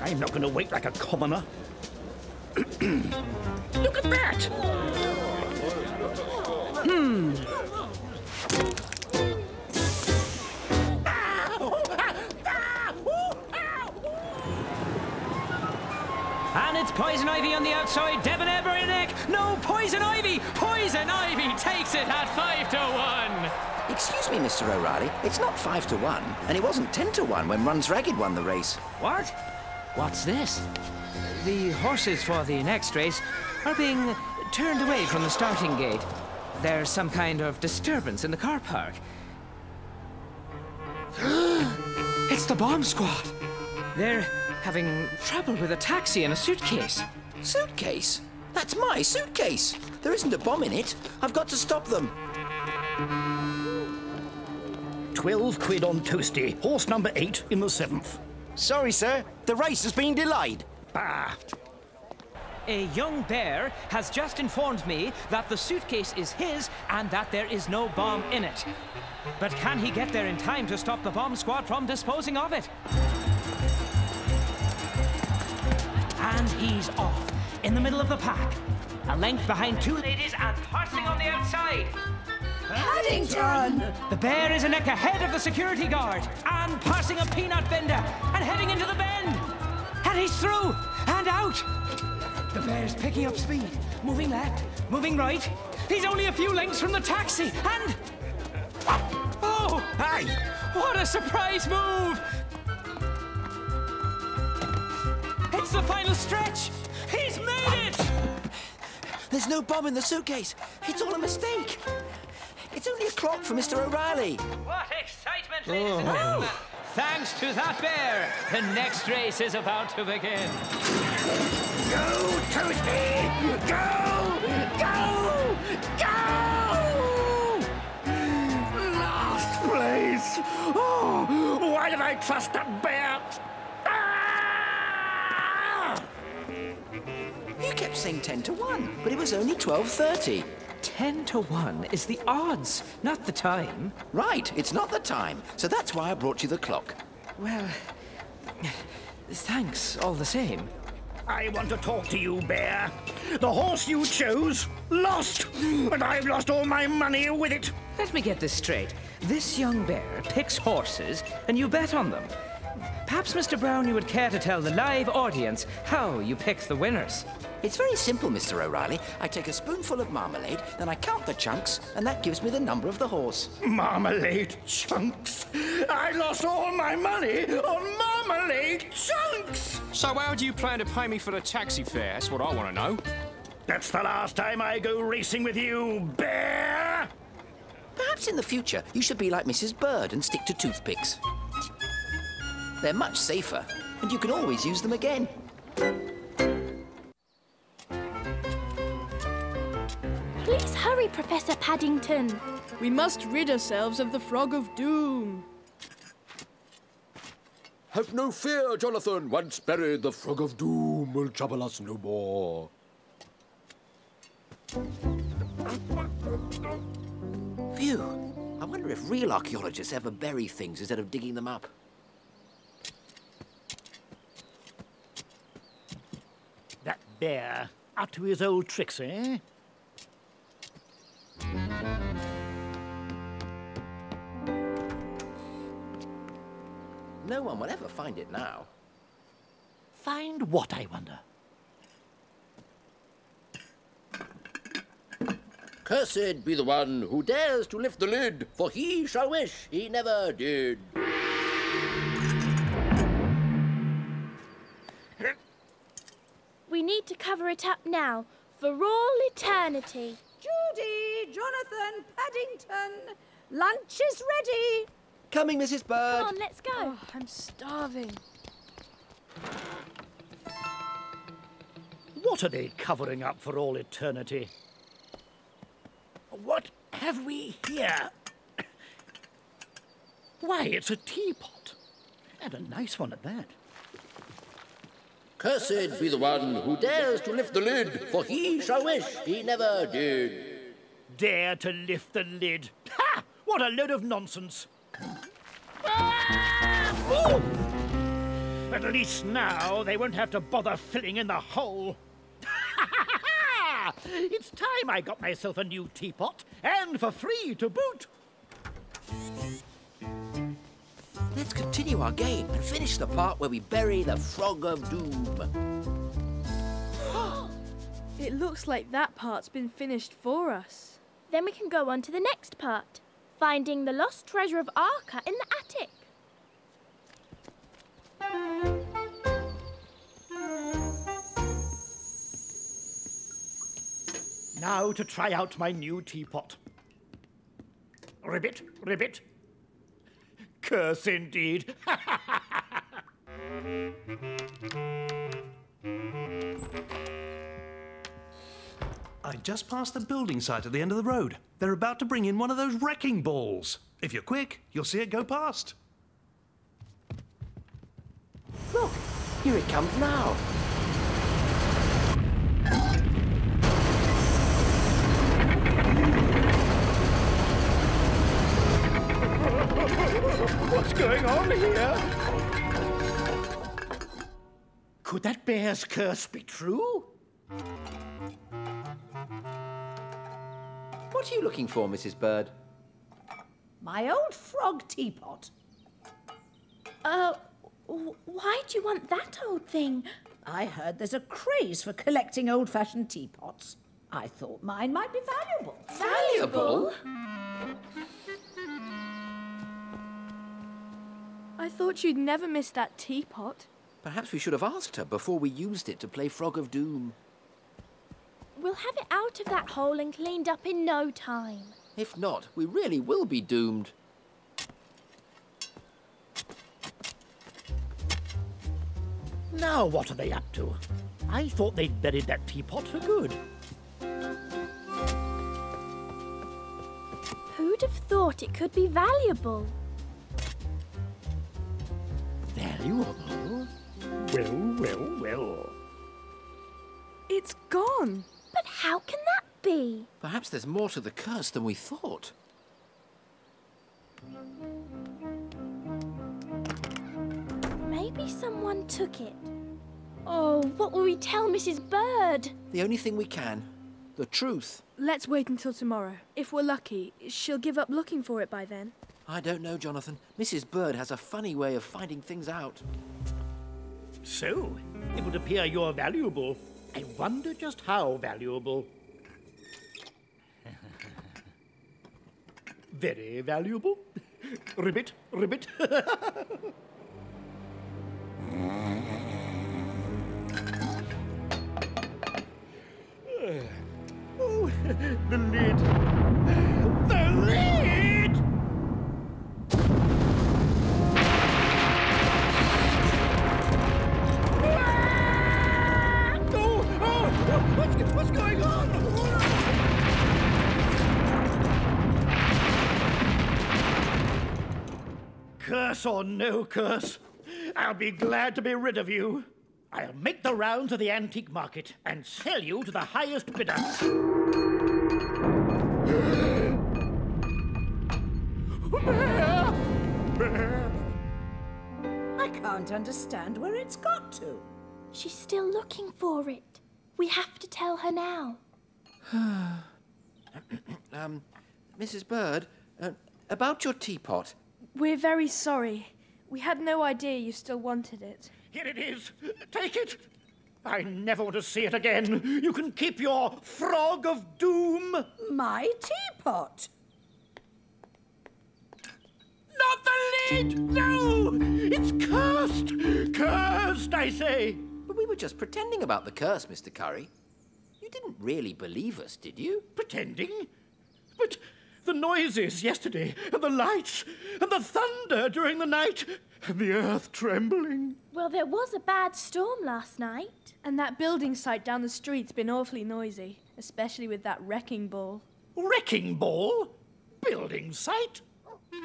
S10: I'm not going to wait like a commoner. Look at that!
S8: And it's Poison Ivy on the outside, debonair by your neck. No, Poison Ivy! Poison Ivy takes it at 5 to 1.
S1: Excuse me, Mr. O'Reilly. It's not 5 to 1, and it wasn't 10 to 1 when Runs Ragged won the race.
S8: What? What's this? The horses for the next race are being turned away from the starting gate. There's some kind of disturbance in the car park. It's the bomb squad. They're having trouble with a taxi and a suitcase.
S1: Suitcase? That's my suitcase. There isn't a bomb in it. I've got to stop them.
S10: 12 quid on Toasty. Horse number 8 in the 7th.
S13: Sorry, sir. The race has been delayed.
S10: Bah.
S8: A young bear has just informed me that the suitcase is his and that there is no bomb in it. But can he get there in time to stop the bomb squad from disposing of it? And he's off, in the middle of the pack. A length behind 2 ladies and passing on the outside.
S11: Paddington!
S8: The bear is a neck ahead of the security guard and passing a peanut vendor and heading into the bend. And he's through and out. The bear's picking up speed, moving left, moving right. He's only a few lengths from the taxi and... Oh!
S13: Hey!
S8: What a surprise move! It's the final stretch! He's made it!
S1: There's no bomb in the suitcase. It's all a mistake. It's only a clock for Mr. O'Reilly.
S8: What excitement, ladies and gentlemen! Thanks to that bear, the next race is about to begin.
S10: Go, Toasty! Go! Go! Go! Last place! Oh, why did I trust that bear? Ah!
S1: You kept saying 10 to 1, but it was only 12:30.
S8: 10 to 1 is the odds, not the time.
S1: Right, it's not the time. So that's why I brought you the clock.
S8: Well, thanks all the same.
S10: I want to talk to you, Bear. The horse you chose lost, and I've lost all my money with it.
S8: Let me get this straight. This young bear picks horses, and you bet on them. Perhaps, Mr. Brown, you would care to tell the live audience how you pick the winners.
S1: It's very simple, Mr. O'Reilly. I take a spoonful of marmalade, then I count the chunks, and that gives me the number of the horse.
S10: Marmalade chunks? I lost all my money on marmalade chunks!
S16: So how do you plan to pay me for the taxi fare? That's what I want to know.
S10: That's the last time I go racing with you, Bear!
S1: Perhaps in the future you should be like Mrs. Bird and stick to toothpicks. They're much safer, and you can always use them again.
S5: Please hurry Hurry, Professor Paddington.
S17: We must rid ourselves of the Frog of Doom.
S7: Have no fear, Jonathan. Once buried, the Frog of Doom will trouble us no more.
S1: Phew. I wonder if real archaeologists ever bury things instead of digging them up.
S10: That bear, up to his old tricks, eh?
S1: No one will ever find it now.
S10: Find what, I wonder?
S13: Cursed be the one who dares to lift the lid, for he shall wish he never did.
S5: We need to cover it up now, for all eternity.
S11: Judy, Jonathan, Paddington, lunch is ready.
S1: Coming, Mrs. Bird.
S5: Come on, let's go.
S17: Oh, I'm starving.
S10: What are they covering up for all eternity? What have we here? Why, it's a teapot. And a nice one at that.
S13: Cursed be the one who dares to lift the lid, for he shall wish he never did.
S10: Dare to lift the lid? Ha! What a load of nonsense. Ah! At least now they won't have to bother filling in the hole. It's time I got myself a new teapot, and for free to boot.
S1: Let's continue our game and finish the part where we bury the Frog of Doom.
S17: It looks like that part's been finished for us.
S5: Then we can go on to the next part, finding the lost treasure of Arca in the attic.
S10: Now to try out my new teapot. Ribbit, ribbit. Curse indeed.
S3: I just passed the building site at the end of the road. They're about to bring in one of those wrecking balls. If you're quick, you'll see it go past.
S1: Look, here it comes now.
S10: What's going on here? Could that bear's curse be true?
S1: What are you looking for, Mrs. Bird?
S11: My old frog teapot.
S5: Why do you want that old thing?
S11: I heard there's a craze for collecting old-fashioned teapots. I thought mine might be valuable.
S5: Valuable?
S17: I thought you'd never miss that teapot.
S1: Perhaps we should have asked her before we used it to play Frog of Doom.
S5: We'll have it out of that hole and cleaned up in no time.
S1: If not, we really will be doomed.
S10: Now what are they up to? I thought they'd buried that teapot for good.
S5: Who'd have thought it could be valuable?
S10: Valuable? Well, well, well.
S17: It's gone.
S5: But how can that be?
S1: Perhaps there's more to the curse than we thought.
S5: Maybe someone took it. Oh, what will we tell Mrs. Bird?
S1: The only thing we can. The truth.
S17: Let's wait until tomorrow. If we're lucky, she'll give up looking for it by then.
S1: I don't know, Jonathan. Mrs. Bird has a funny way of finding things out.
S10: So, it would appear you're valuable. I wonder just how valuable. Very valuable. Ribbit, ribbit. Oh, the lid. The lid! What's going on? Curse or no curse, I'll be glad to be rid of you. I'll make the round to the antique market and sell you to the highest bidder.
S11: Bear! Bear! I can't understand where it's got to.
S5: She's still looking for it. We have to tell her now.
S1: Mrs. Bird, about your teapot.
S17: We're very sorry. We had no idea you still wanted it.
S10: Here it is. Take it. I never want to see it again. You can keep your frog of doom.
S11: My teapot.
S10: Not the lid! No! It's cursed! Cursed, I say!
S1: But we were just pretending about the curse, Mr. Curry. You didn't really believe us, did you?
S10: Pretending? But the noises yesterday, and the lights, and the thunder during the night, and the earth trembling.
S5: Well, there was a bad storm last night.
S17: And that building site down the street's been awfully noisy, especially with that wrecking ball.
S10: Wrecking ball? Building site?
S5: See?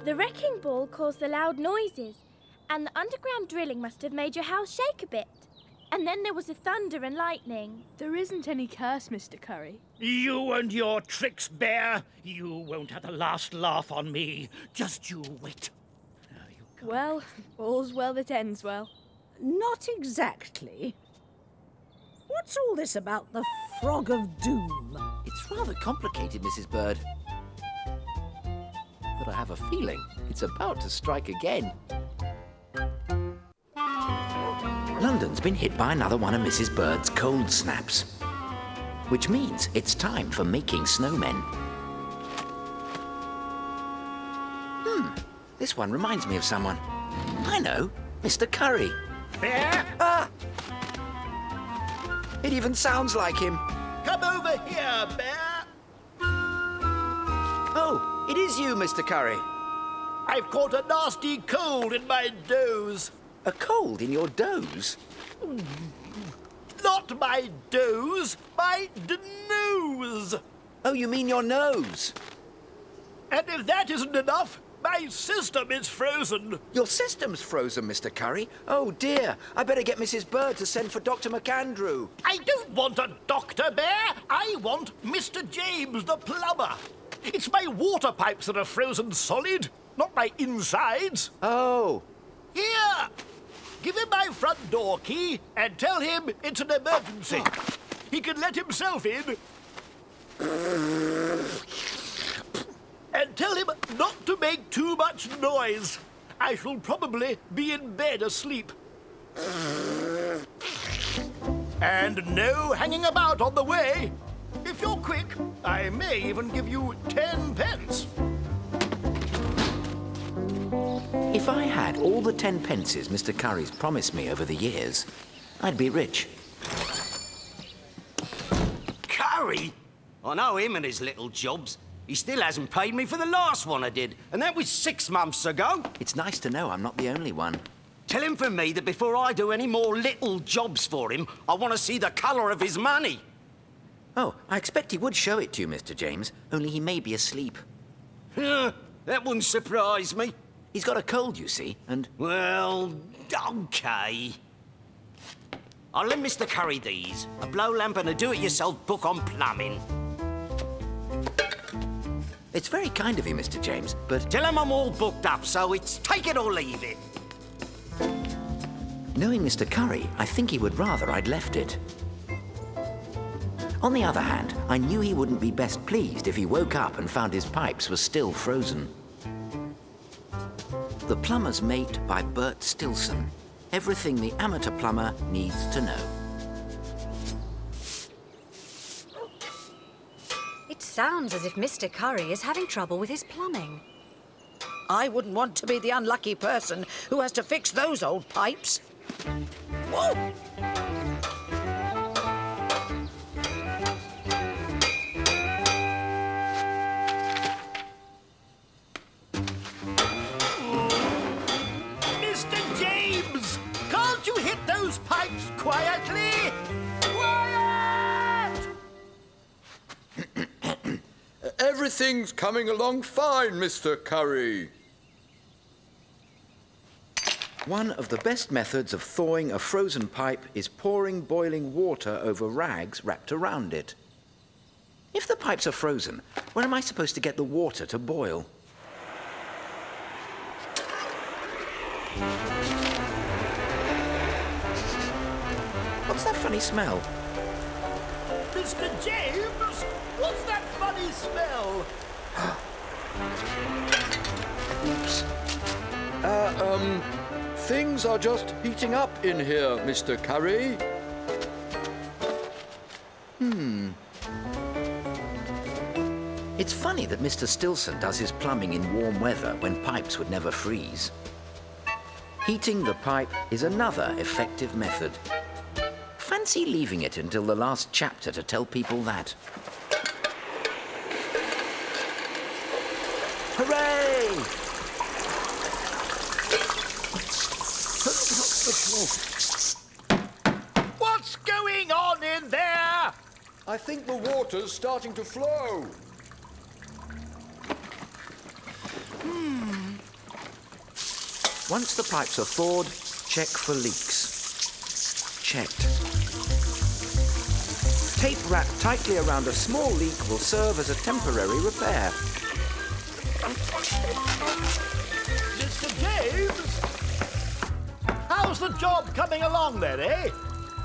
S5: The wrecking ball caused the loud noises, and the underground drilling must have made your house shake a bit. And then there was the thunder and lightning.
S17: There isn't any curse, Mr. Curry.
S10: You and your tricks, Bear. You won't have the last laugh on me. Just you wait.
S17: Well, all's well that ends well.
S11: Not exactly. What's all this about the Frog of Doom?
S1: It's rather complicated, Mrs. Bird. But I have a feeling it's about to strike again. London's been hit by another one of Mrs. Bird's cold snaps, which means it's time for making snowmen. This one reminds me of someone. I know, Mr. Curry.
S10: Bear?
S1: Ah! It even sounds like him.
S10: Come over here, Bear.
S1: Oh, it is you, Mr. Curry.
S10: I've caught a nasty cold in my doze.
S1: A cold in your doze?
S10: Not my doze, my nose.
S1: Oh, you mean your nose?
S10: And if that isn't enough, my system is frozen.
S1: Your system's frozen, Mr. Curry? Oh, dear. I better get Mrs. Bird to send for Dr. McAndrew.
S10: I don't want a doctor, Bear. I want Mr. James, the plumber. It's my water pipes that are frozen solid, not my insides.
S1: Oh.
S10: Here! Give him my front door key and tell him it's an emergency. He can let himself in. And tell him not to make too much noise. I shall probably be in bed asleep. And no hanging about on the way. If you're quick, I may even give you 10 pence.
S1: If I had all the 10 pences Mr. Curry's promised me over the years, I'd be rich.
S13: Curry? I know him and his little jobs. He still hasn't paid me for the last one I did, and that was 6 months ago.
S1: It's nice to know I'm not the only one.
S13: Tell him for me that before I do any more little jobs for him, I want to see the colour of his money.
S1: Oh, I expect he would show it to you, Mr. James, only he may be asleep.
S13: That wouldn't surprise me.
S1: He's got a cold, you see, and...
S13: Well, OK. I'll lend Mr. Curry these. A blow lamp and a do-it-yourself book on plumbing.
S1: It's very kind of you, Mr. James, but...
S13: Tell him I'm all booked up, so it's take it or leave it.
S1: Knowing Mr. Curry, I think he would rather I'd left it. On the other hand, I knew he wouldn't be best pleased if he woke up and found his pipes were still frozen. The Plumber's Mate by Bert Stilson. Everything the amateur plumber needs to know.
S2: It sounds as if Mr. Curry is having trouble with his plumbing.
S11: I wouldn't want to be the unlucky person who has to fix those old pipes. Whoa!
S10: Mr. James! Can't you hit those pipes quietly? Quiet!
S7: Everything's coming along fine, Mr. Curry.
S1: One of the best methods of thawing a frozen pipe is pouring boiling water over rags wrapped around it. If the pipes are frozen, where am I supposed to get the water to boil? What's that funny smell?
S10: Mr. James, what's that funny smell?
S7: Oops. Things are just heating up in here, Mr. Curry.
S1: It's funny that Mr. Stilson does his plumbing in warm weather when pipes would never freeze. Heating the pipe is another effective method. Fancy leaving it until the last chapter to tell people that. Hooray!
S10: What's going on in there?
S7: I think the water's starting to flow.
S1: Once the pipes are thawed, check for leaks. Checked. Tape wrapped tightly around a small leak will serve as a temporary repair.
S10: Mr. James? How's the job coming along then, eh?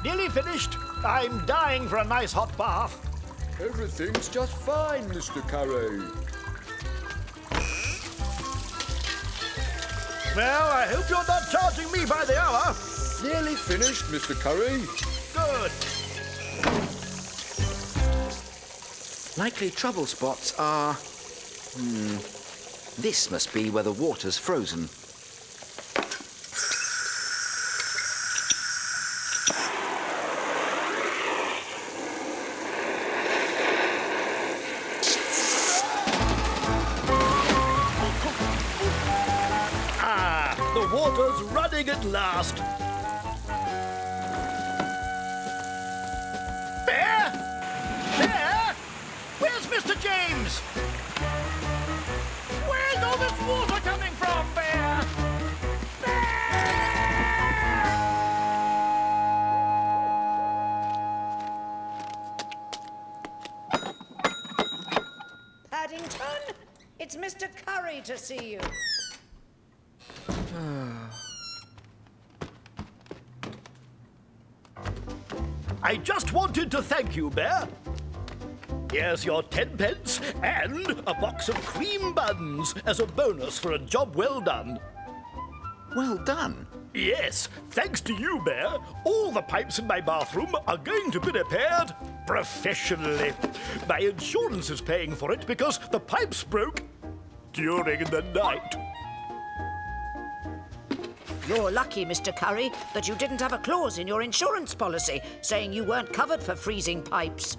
S10: Nearly finished? I'm dying for a nice hot bath.
S7: Everything's just fine, Mr. Curry.
S10: Well, I hope you're not charging me by the hour.
S7: Nearly finished, Mr. Curry.
S10: Good.
S1: Likely trouble spots are... This must be where the water's frozen.
S10: The water's running at last. Bear? Bear? Where's Mr. James? Where's all this water coming from, Bear?
S11: Paddington, it's Mr. Curry to see you.
S10: I just wanted to thank you, Bear. Here's your 10 pence and a box of cream buns as a bonus for a job well done.
S1: Well done?
S10: Yes, thanks to you, Bear, all the pipes in my bathroom are going to be repaired professionally. My insurance is paying for it because the pipes broke during the night.
S11: You're lucky, Mr. Curry, that you didn't have a clause in your insurance policy saying you weren't covered for freezing pipes.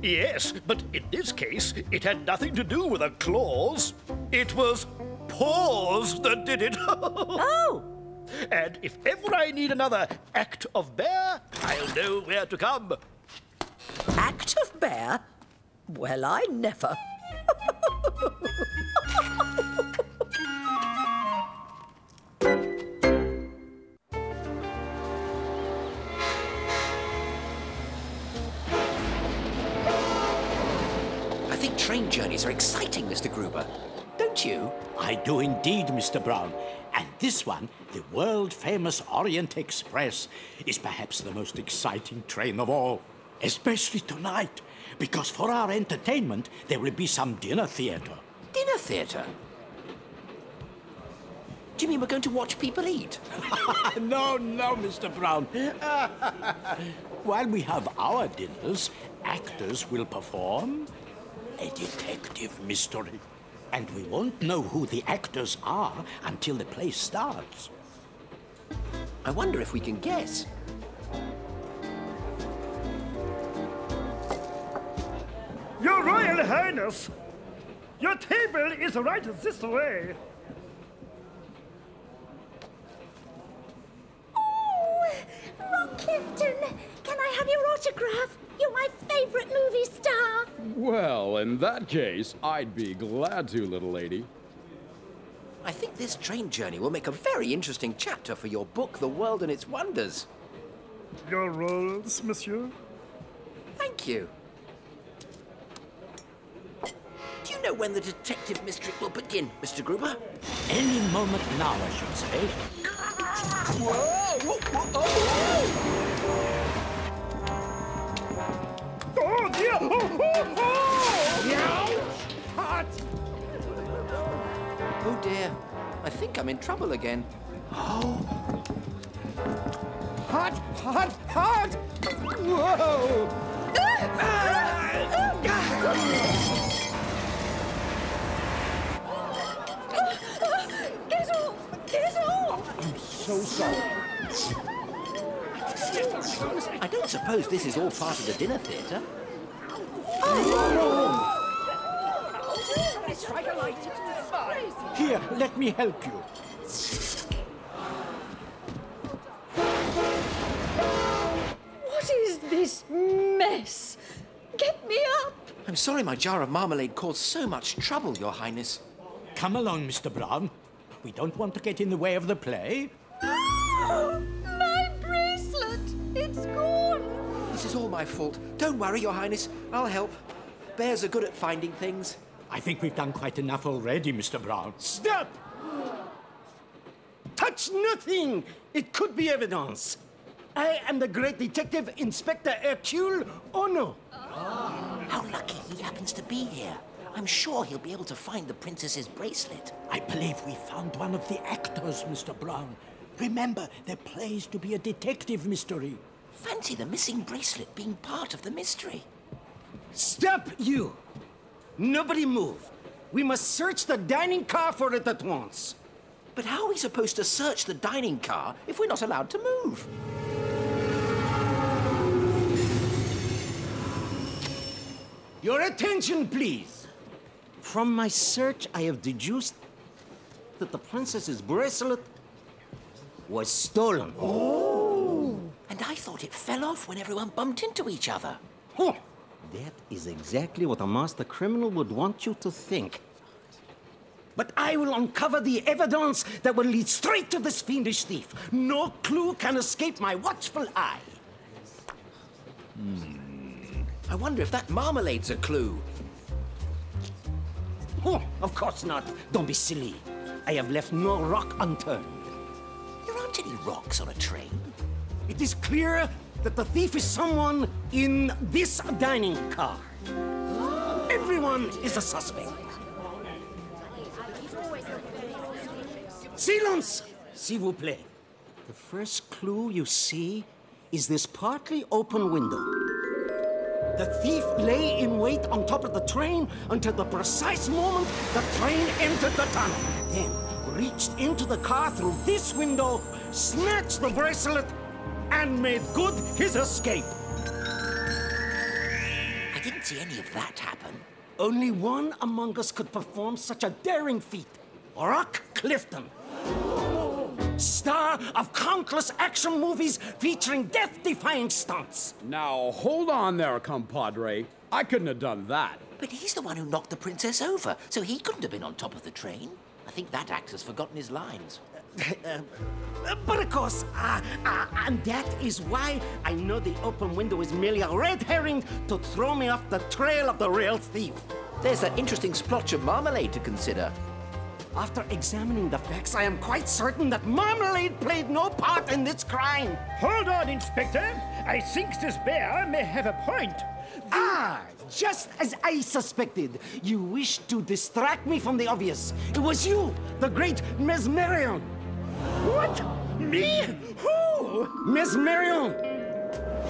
S10: Yes, but in this case, it had nothing to do with a clause. It was paws that did it.
S11: Oh!
S10: And if ever I need another act of Bear, I'll know where to come.
S11: Act of Bear? Well, I never.
S1: I think train journeys are exciting, Mr. Gruber. Don't you?
S12: I do indeed, Mr. Brown. And this one, the world-famous Orient Express, is perhaps the most exciting train of all. Especially tonight, because for our entertainment, there will be some dinner theatre.
S1: Dinner theatre? Do you mean we're going to watch people eat?
S12: No, Mr. Brown. While we have our dinners, actors will perform a detective mystery. And we won't know who the actors are until the play starts.
S1: I wonder if we can guess.
S10: Your Royal Highness, your table is right this way.
S2: Oh, Rock Clifton, can I have your autograph? You're my favourite movie star.
S7: Well, in that case, I'd be glad to, little lady.
S1: I think this train journey will make a very interesting chapter for your book, The World and Its Wonders.
S10: Your rolls, monsieur?
S1: Thank you. Do you know when the detective mystery will begin, Mr. Gruber?
S12: Any moment now, I should say.
S1: Whoa! Whoa, whoa, oh,
S10: Oh, dear! Hot!
S1: Oh, dear. I think I'm in trouble again. Oh.
S16: Hot, hot, hot! Whoa!
S2: Get off! Get off!
S7: I'm so sorry.
S1: I don't suppose this is all part of the dinner theatre.
S12: Here, let me help you.
S2: What is this mess? Get me up!
S1: I'm sorry my jar of marmalade caused so much trouble, Your Highness.
S12: Come along, Mr. Brown. We don't want to get in the way of the play.
S2: My bracelet! It's gone!
S1: This is all my fault. Don't worry, Your Highness. I'll help. Bears are good at finding things.
S12: I think we've done quite enough already, Mr. Brown.
S14: Stop! Touch nothing! It could be evidence. I am the great detective, Inspector Hercule Ono.
S1: How lucky he happens to be here. I'm sure he'll be able to find the princess's bracelet.
S12: I believe we found one of the actors, Mr. Brown. Remember, there plays to be a detective mystery.
S1: Fancy the missing bracelet being part of the mystery.
S14: Stop, you! Nobody move. We must search the dining car for it at once.
S1: But how are we supposed to search the dining car if we're not allowed to move?
S14: Your attention, please. From my search, I have deduced that the princess's bracelet was stolen.
S1: Oh! And I thought it fell off when everyone bumped into each other.
S14: Huh. That is exactly what a master criminal would want you to think. But I will uncover the evidence that will lead straight to this fiendish thief. No clue can escape my watchful eye.
S1: I wonder if that marmalade's a clue.
S14: Oh, of course not. Don't be silly. I have left no rock unturned.
S1: There aren't any rocks on a train.
S14: It is clear that the thief is someone in this dining car. Everyone is a suspect. Silence! S'il vous plaît. The first clue you see is this partly open window. The thief lay in wait on top of the train until the precise moment the train entered the tunnel. Then reached into the car through this window, snatched the bracelet, and made good his escape.
S1: I didn't see any of that happen.
S14: Only one among us could perform such a daring feat. Rock Clifton. Star of countless action movies featuring death-defying stunts.
S7: Now, hold on there, compadre. I couldn't have done that.
S1: But he's the one who knocked the princess over, so he couldn't have been on top of the train. I think that actor's forgotten his lines.
S14: But of course, and that is why I know the open window is merely a red herring to throw me off the trail of the real thief.
S1: There's that interesting splotch of marmalade to consider.
S14: After examining the facts, I am quite certain that marmalade played no part in this crime.
S10: Hold on, Inspector. I think this bear may have a point.
S14: Just as I suspected. You wish to distract me from the obvious. It was you, the great Mesmerion.
S10: What? Me? Who?
S14: Mesmerion.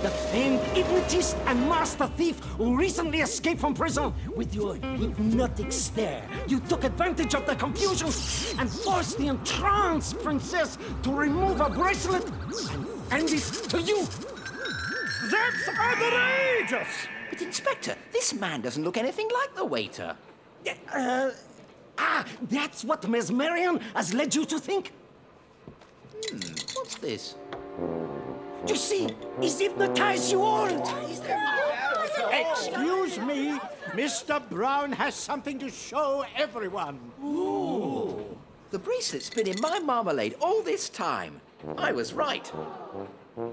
S14: The famed hypnotist and master thief who recently escaped from prison. With your hypnotic stare, you took advantage of the confusion and forced the entranced princess to remove a bracelet and hand it to you.
S10: That's outrageous!
S1: But, Inspector, this man doesn't look anything like the waiter.
S14: That's what Mesmerion has led you to think?
S1: What's this?
S14: You see, he's hypnotized you all.
S12: Excuse me, Mr. Brown has something to show everyone.
S1: Ooh. The bracelet's been in my marmalade all this time. I was right.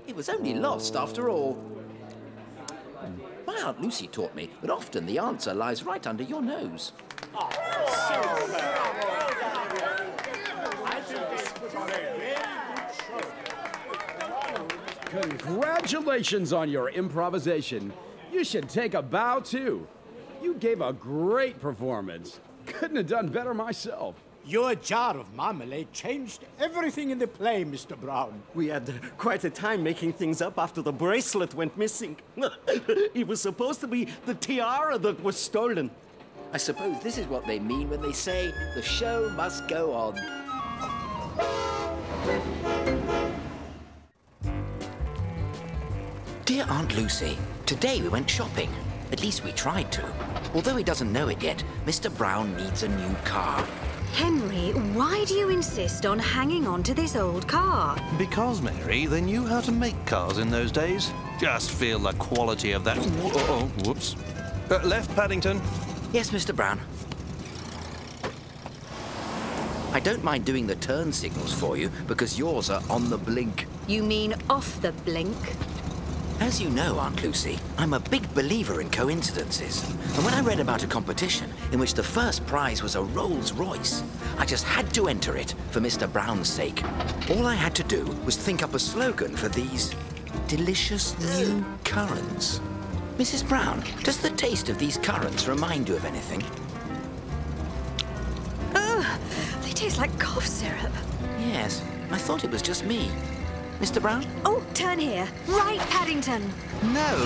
S1: It was only lost after all. My Aunt Lucy taught me that often the answer lies right under your nose.
S18: Congratulations on your improvisation. You should take a bow, too. You gave a great performance. Couldn't have done better myself.
S12: Your jar of marmalade changed everything in the play, Mr. Brown.
S14: We had quite a time making things up after the bracelet went missing. It was supposed to be the tiara that was stolen.
S1: I suppose this is what they mean when they say the show must go on. Dear Aunt Lucy, today we went shopping. At least we tried to. Although he doesn't know it yet, Mr. Brown needs a new car.
S2: Henry, why do you insist on hanging on to this old car?
S3: Because, Mary, they knew how to make cars in those days. Just feel the quality of that. Whoops. Left, Paddington.
S1: Yes, Mr. Brown. I don't mind doing the turn signals for you because yours are on the blink.
S2: You mean off the blink?
S1: As you know, Aunt Lucy, I'm a big believer in coincidences. And when I read about a competition in which the first prize was a Rolls-Royce, I just had to enter it for Mr. Brown's sake. All I had to do was think up a slogan for these delicious new currants. Mrs. Brown, does the taste of these currants remind you of anything?
S2: Ugh, they taste like cough syrup.
S1: Yes, I thought it was just me. Mr. Brown?
S2: Oh, turn here. Right, Paddington.
S3: No,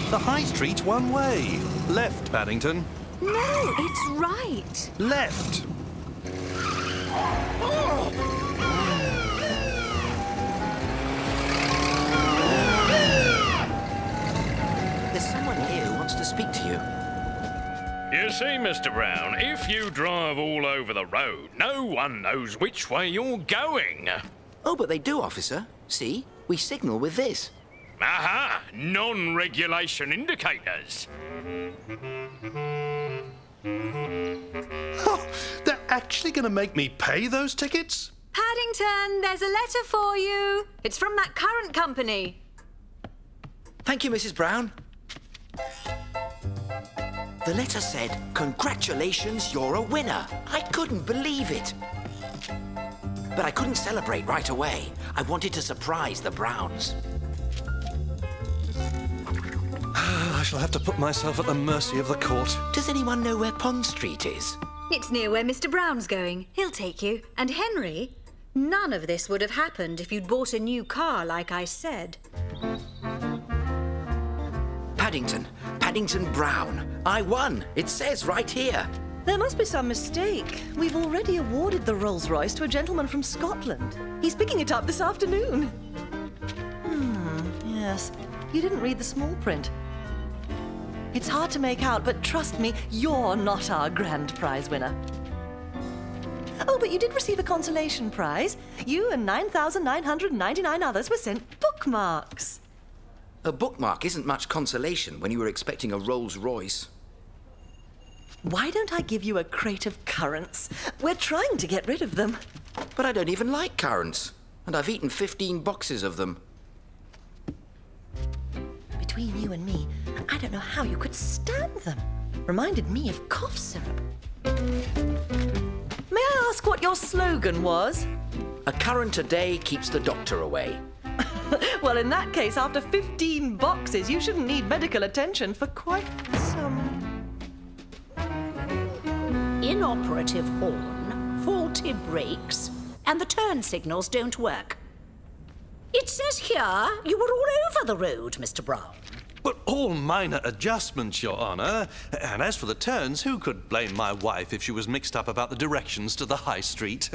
S3: the high street's one way. Left, Paddington.
S2: No, it's right.
S3: Left.
S1: There's someone here who wants to speak to you.
S19: You see, Mr. Brown, if you drive all over the road, no one knows which way you're going.
S1: Oh, but they do, officer. See? We signal with this.
S19: Aha! Non-regulation indicators.
S3: Oh, they're actually going to make me pay those tickets?
S2: Paddington, there's a letter for you. It's from that currant company.
S1: Thank you, Mrs. Brown. The letter said, "Congratulations, you're a winner." I couldn't believe it. But I couldn't celebrate right away. I wanted to surprise the Browns.
S3: I shall have to put myself at the mercy of the court.
S1: Does anyone know where Pond Street is?
S2: It's near where Mr. Brown's going. He'll take you. And Henry, none of this would have happened if you'd bought a new car like I said.
S1: Paddington Brown. I won. It says right here.
S4: There must be some mistake. We've already awarded the Rolls-Royce to a gentleman from Scotland. He's picking it up this afternoon. Yes. You didn't read the small print. It's hard to make out, but trust me, you're not our grand prize winner. Oh, but you did receive a consolation prize. You and 9,999 others were sent bookmarks.
S1: A bookmark isn't much consolation when you were expecting a Rolls-Royce.
S4: Why don't I give you a crate of currants? We're trying to get rid of them.
S1: But I don't even like currants, and I've eaten 15 boxes of them.
S4: Between you and me, I don't know how you could stand them. Reminded me of cough syrup. May I ask what your slogan was?
S1: A currant a day keeps the doctor away.
S4: Well, in that case, after 15 boxes, you shouldn't need medical attention for quite some...
S11: Inoperative horn, faulty brakes, and the turn signals don't work. It says here you were all over the road, Mr. Brown.
S3: But all minor adjustments, Your Honour. And as for the turns, who could blame my wife if she was mixed up about the directions to the high street?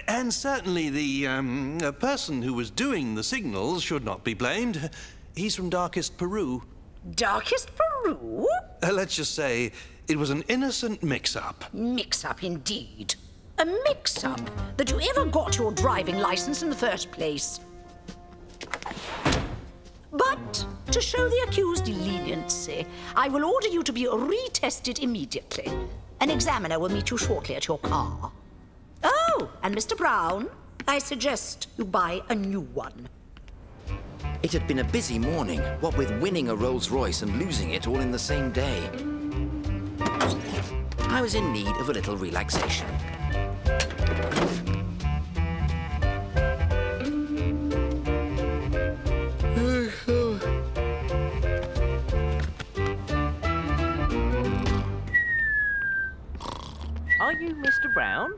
S3: And certainly the person who was doing the signals should not be blamed. He's from darkest Peru.
S11: Darkest Peru?
S3: Let's just say it was an innocent mix-up.
S11: Mix-up indeed. A mix-up that you ever got your driving license in the first place. But To show the accused leniency, I will order you to be retested immediately. An examiner will meet you shortly at your car. Oh, and Mr. Brown, I suggest you buy a new one.
S1: It had been a busy morning, what with winning a Rolls-Royce and losing it all in the same day. I was in need of a little relaxation.
S20: Are you Mr. Brown?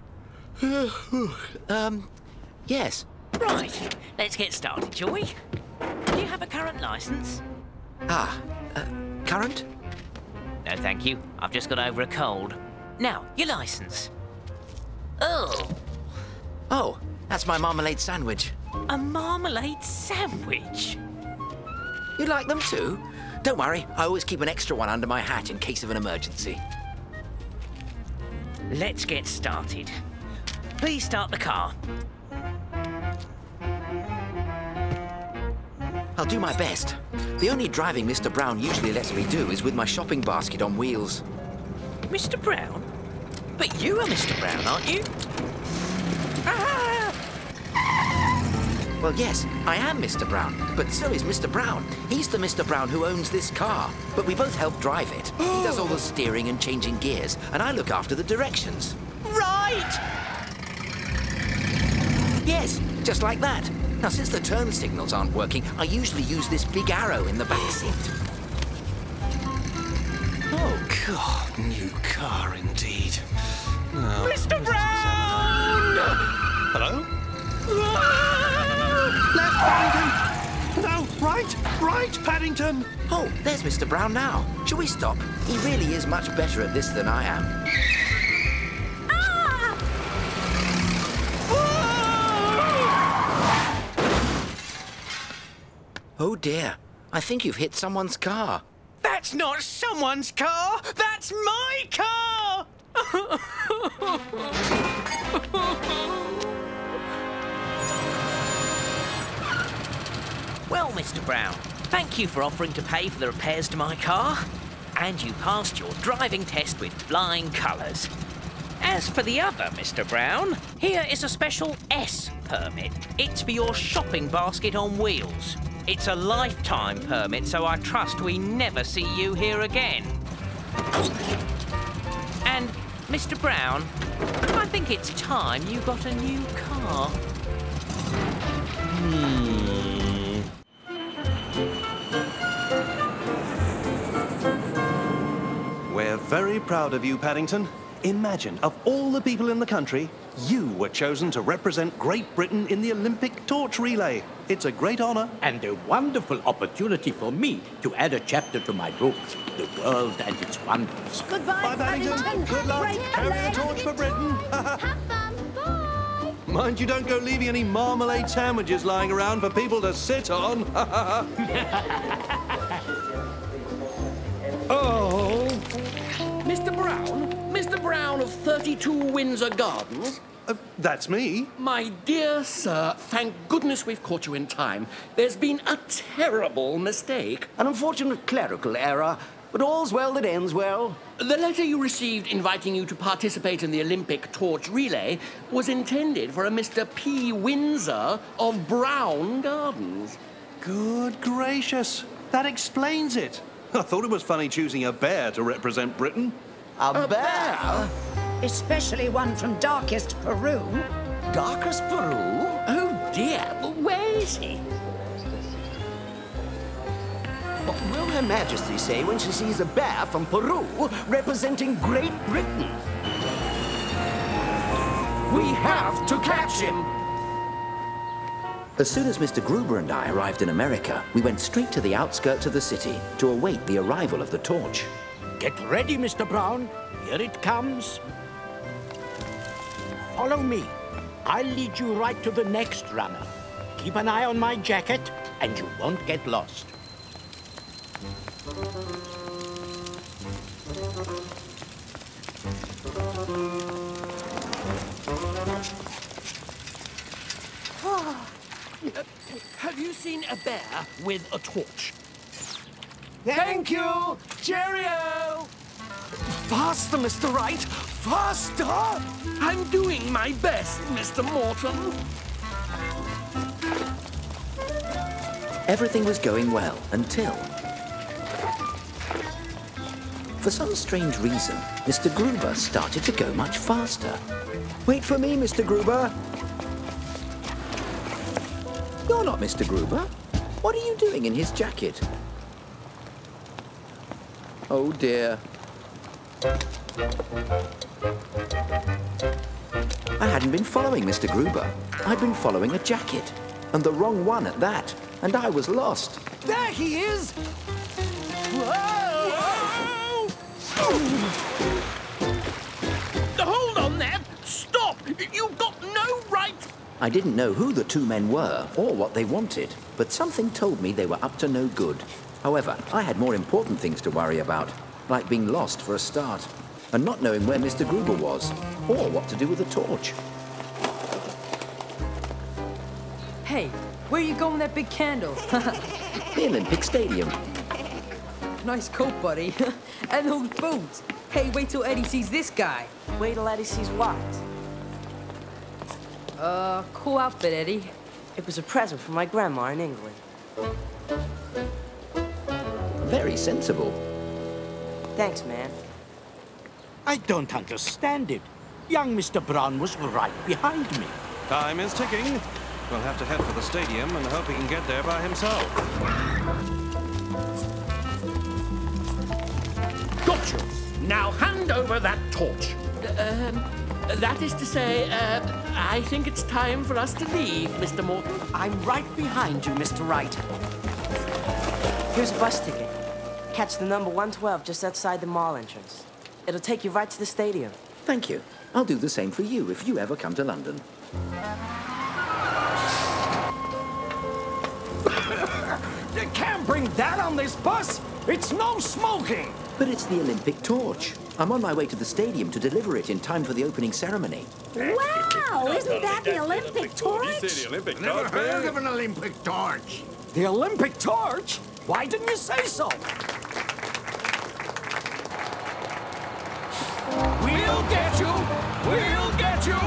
S1: Yes.
S20: Right, let's get started, shall we? Do you have a current licence?
S1: Current?
S20: No, thank you. I've just got over a cold. Now, your licence. Oh.
S1: Oh, that's my marmalade sandwich.
S20: A marmalade sandwich?
S1: You like them too? Don't worry, I always keep an extra one under my hat in case of an emergency.
S20: Let's get started. Please start the car.
S1: I'll do my best. The only driving Mr. Brown usually lets me do is with my shopping basket on wheels.
S20: Mr. Brown? But you are Mr. Brown, aren't you? Ah!
S1: Well, yes, I am Mr. Brown, but so is Mr. Brown. He's the Mr. Brown who owns this car, but we both help drive it. He does all the steering and changing gears, and I look after the directions.
S20: Right!
S1: Yes, just like that. Now, since the turn signals aren't working, I usually use this big arrow in the back seat.
S3: Oh, God, new car indeed. Oh,
S20: Mr. Brown!
S3: Hello? Left, Paddington! No, right, Paddington!
S1: Oh, there's Mr. Brown now. Shall we stop? He really is much better at this than I am. Oh dear, I think you've hit someone's car.
S20: That's not someone's car! That's my car! Well, Mr. Brown, thank you for offering to pay for the repairs to my car. And you passed your driving test with flying colours. As for the other, Mr. Brown, here is a special S permit. It's for your shopping basket on wheels. It's a lifetime permit, so I trust we never see you here again. And, Mr. Brown, I think it's time you got a new car.
S3: We're very proud of you, Paddington. Imagine, of all the people in the country, you were chosen to represent Great Britain in the Olympic torch relay. It's a great honour.
S12: And a wonderful opportunity for me to add a chapter to my book, The World and Its Wonders.
S3: Bye, Paddington. Good luck. Carry the torch for Britain.
S5: Have fun. Bye.
S3: Mind you don't go leaving any marmalade sandwiches lying around for people to sit on.
S21: Oh, Mr. Brown? Mr. Brown of 32 Windsor Gardens?
S3: That's me.
S21: My dear sir, thank goodness we've caught you in time. There's been a terrible mistake.
S14: An unfortunate clerical error, but all's well that ends well.
S21: The letter you received inviting you to participate in the Olympic torch relay was intended for a Mr. P. Windsor of Brown Gardens.
S3: Good gracious. That explains it. I thought it was funny choosing a bear to represent Britain.
S14: A bear?
S11: Especially one from darkest Peru.
S14: Darkest Peru?
S21: Oh dear, where is he?
S14: What will Her Majesty say when she sees a bear from Peru representing Great Britain?
S21: We have to catch him!
S1: As soon as Mr. Gruber and I arrived in America, we went straight to the outskirts of the city to await the arrival of the torch.
S12: Get ready, Mr. Brown. Here it comes. Follow me. I'll lead you right to the next runner. Keep an eye on my jacket, and you won't get lost.
S21: Have you seen a bear with a torch?
S12: Thank you! Cheerio!
S21: Faster, Mr. Wright! Faster! I'm doing my best, Mr. Morton.
S1: Everything was going well until... For some strange reason, Mr. Gruber started to go much faster. Wait for me, Mr. Gruber. You're not Mr. Gruber. What are you doing in his jacket? Oh dear. I hadn't been following Mr. Gruber. I'd been following a jacket. And the wrong one at that. And I was lost.
S12: There he is! Whoa!
S21: Hold on there! Stop! You've got no right...
S1: I didn't know who the two men were or what they wanted, but something told me they were up to no good. However, I had more important things to worry about, like being lost for a start, and not knowing where Mr. Gruber was, or what to do with the torch.
S6: Hey, where are you going with that big candle?
S1: The Olympic Stadium.
S6: Nice coat, buddy. And those boots. Hey, wait till Eddie sees this guy.
S22: Wait till Eddie sees what?
S6: Cool outfit, Eddie.
S22: It was a present from my grandma in England.
S1: Very sensible.
S22: Thanks, man.
S12: I don't understand it. Young Mr. Brown was right behind me.
S3: Time is ticking. We'll have to head for the stadium and hope he can get there by himself.
S21: Gotcha! Now hand over that torch. That is to say, I think it's time for us to leave, Mr. Morton.
S14: I'm right behind you, Mr. Wright.
S22: Here's a bus ticket. Catch the number 112 just outside the mall entrance. It'll take you right to the stadium.
S1: Thank you. I'll do the same for you if you ever come to London.
S12: You can't bring that on this bus! It's no smoking!
S1: But it's the Olympic torch. I'm on my way to the stadium to deliver it in time for the opening ceremony.
S11: Wow! Isn't that the Olympic torch?
S12: Never heard of an Olympic torch. The Olympic torch? Why didn't you say so? We'll get you! We'll get you!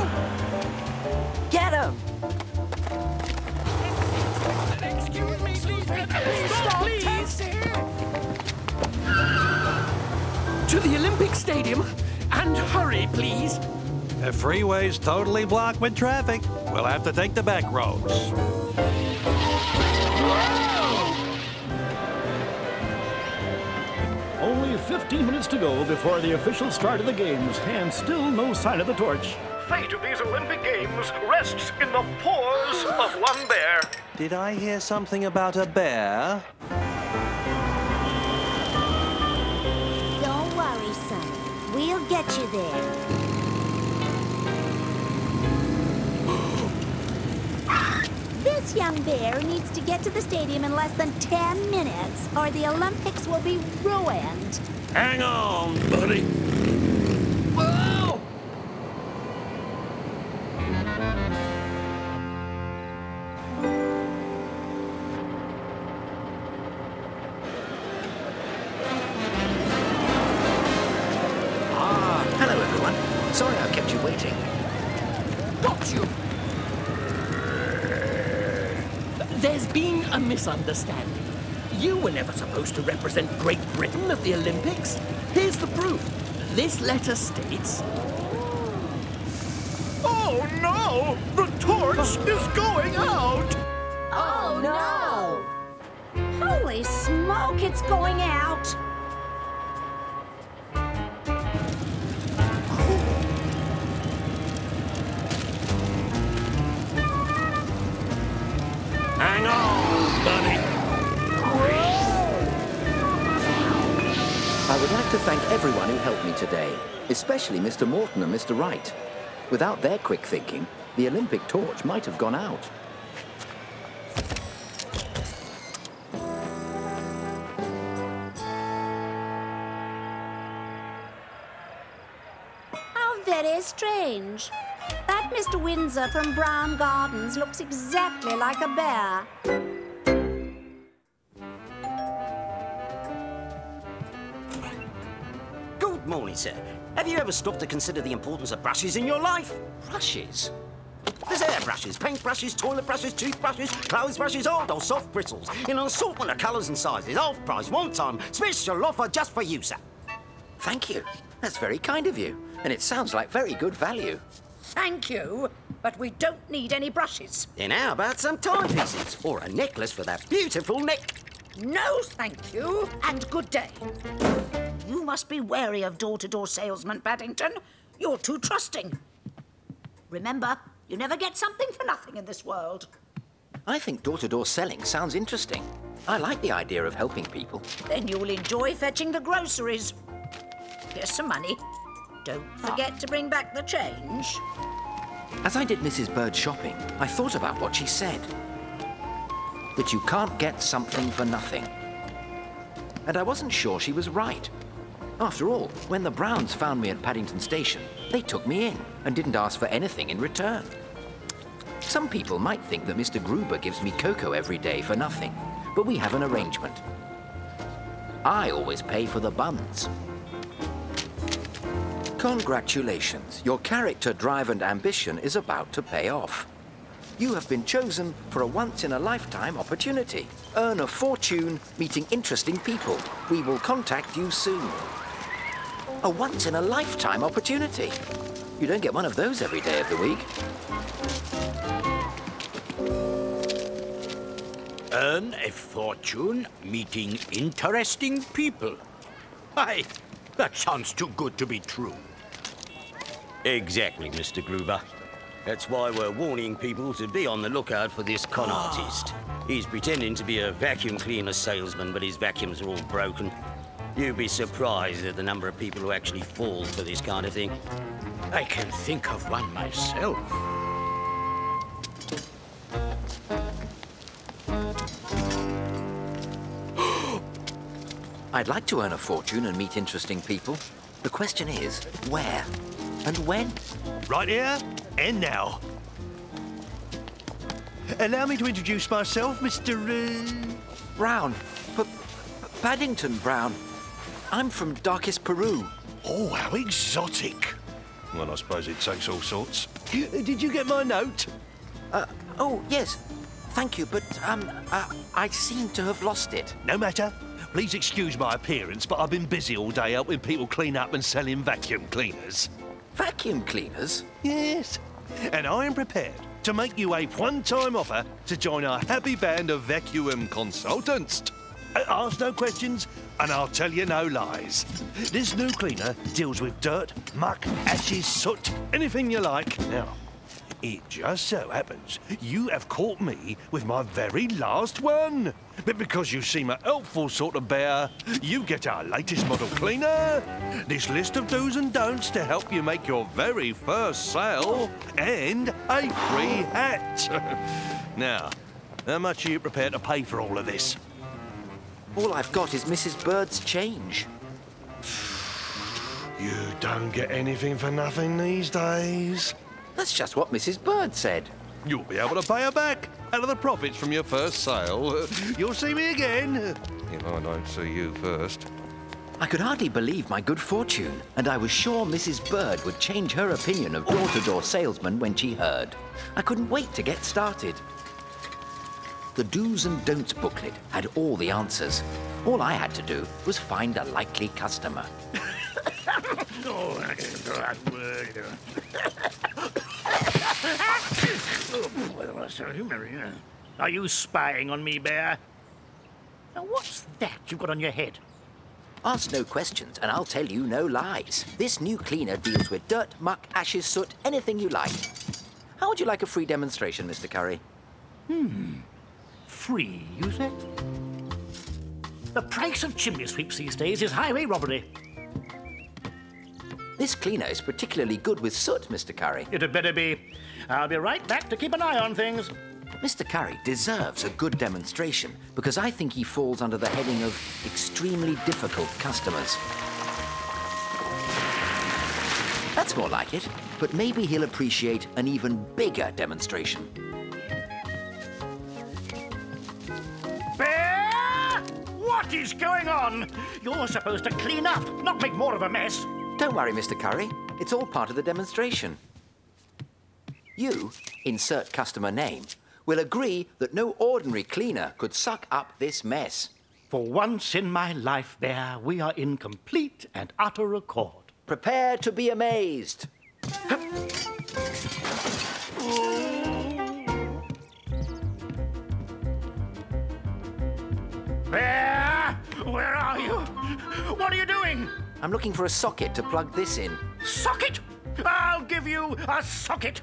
S22: Get him!
S12: Excuse me, please.
S21: Stop, please! To the Olympic Stadium, and hurry, please.
S3: The freeway's totally blocked with traffic. We'll have to take the back roads.
S10: Only 15 minutes to go before the official start of the games, and still no sign of the torch. Fate of these Olympic Games rests in the paws of one bear.
S3: Did I hear something about a bear?
S11: Don't worry, son. We'll get you there. This young bear needs to get to the stadium in less than 10 minutes, or the Olympics will be ruined.
S21: Hang on, buddy. Whoa!
S1: Hello, everyone. Sorry I've kept you waiting.
S21: Got you! There's been a misunderstanding. You were never supposed to represent Great Britain at the Olympics. Here's the proof. This letter states...
S10: Oh no! The torch is going out!
S11: Oh, no! Holy smoke, it's going out!
S21: Hang on, buddy.
S1: I would like to thank everyone who helped me today, especially Mr. Morton and Mr. Wright. Without their quick thinking, the Olympic torch might have gone out.
S11: How very strange. That Mr. Windsor from Brown Gardens looks exactly like a bear.
S13: morning, sir. Have you ever stopped to consider the importance of brushes in your life?
S1: Brushes?
S13: There's air brushes, paint brushes, toilet brushes, toothbrushes, clothes brushes, hard or soft bristles, in an assortment of colours and sizes, half price, one time, special offer just for you, sir.
S1: Thank you. That's very kind of you. And it sounds like very good value.
S11: Thank you, but we don't need any brushes.
S13: Then how about some timepieces, or a necklace for that beautiful neck?
S11: No, thank you, and good day. You must be wary of door-to-door salesmen, Paddington. You're too trusting. Remember, you never get something for nothing in this world.
S1: I think door-to-door selling sounds interesting. I like the idea of helping people.
S11: Then you'll enjoy fetching the groceries. Here's some money. Don't forget to bring back the change.
S1: As I did Mrs. Bird's shopping, I thought about what she said. That you can't get something for nothing. And I wasn't sure she was right. After all, when the Browns found me at Paddington Station, they took me in and didn't ask for anything in return. Some people might think that Mr. Gruber gives me cocoa every day for nothing, but we have an arrangement. I always pay for the buns. Congratulations. Your character, drive and ambition is about to pay off. You have been chosen for a once-in-a-lifetime opportunity. Earn a fortune meeting interesting people. We will contact you soon. A once-in-a-lifetime opportunity. You don't get one of those every day of the week.
S12: Earn a fortune meeting interesting people. Aye, that sounds too good to be true.
S13: Exactly, Mr. Gruber. That's why we're warning people to be on the lookout for this con artist. He's pretending to be a vacuum cleaner salesman, but his vacuums are all broken. You'd be surprised at the number of people who actually fall for this kind of thing.
S12: I can think of one myself.
S1: I'd like to earn a fortune and meet interesting people. The question is, where and when?
S3: Right here and now. Allow me to introduce myself, Mr.
S1: Brown. Paddington Brown. I'm from darkest Peru.
S3: Oh, how exotic. Well, I suppose it takes all sorts. Did you get my note?
S1: Oh, yes. Thank you, but, I seem to have lost it.
S3: No matter. Please excuse my appearance, but I've been busy all day helping people clean up and selling vacuum cleaners.
S1: Vacuum cleaners?
S3: Yes. And I am prepared to make you a one-time offer to join our happy band of vacuum consultants. Ask no questions, and I'll tell you no lies. This new cleaner deals with dirt, muck, ashes, soot, anything you like. Now, it just so happens you have caught me with my very last one. But because you seem a helpful sort of bear, you get our latest model cleaner, this list of do's and don'ts to help you make your very first sale, and a free hat. Now, how much are you prepared to pay for all of this?
S1: All I've got is Mrs. Bird's change.
S3: You don't get anything for nothing these days.
S1: That's just what Mrs. Bird said.
S3: You'll be able to pay her back out of the profits from your first sale. You'll see me again, if I don't see you first.
S1: I could hardly believe my good fortune, and I was sure Mrs. Bird would change her opinion of door-to-door salesmen when she heard. I couldn't wait to get started. The do's and don'ts booklet had all the answers. All I had to do was find a likely customer.
S10: Are you spying on me, Bear? Now, what's that you've got on your head?
S1: Ask no questions, and I'll tell you no lies. This new cleaner deals with dirt, muck, ashes, soot, anything you like. How would you like a free demonstration, Mr. Curry?
S10: Free, you said? The price of chimney sweeps these days is highway robbery.
S1: This cleaner is particularly good with soot, Mr. Curry.
S10: It had better be. I'll be right back to keep an eye on things.
S1: Mr. Curry deserves a good demonstration because I think he falls under the heading of extremely difficult customers. That's more like it, but maybe he'll appreciate an even bigger demonstration.
S10: Bear! What is going on? You're supposed to clean up, not make more of a mess.
S1: Don't worry, Mr. Curry. It's all part of the demonstration. You, insert customer name, will agree that no ordinary cleaner could suck up this mess.
S10: For once in my life, Bear, we are in complete and utter accord.
S1: Prepare to be amazed.
S10: Bear! Where are you? What are you doing?
S1: I'm looking for a socket to plug this in.
S10: Socket? I'll give you a socket.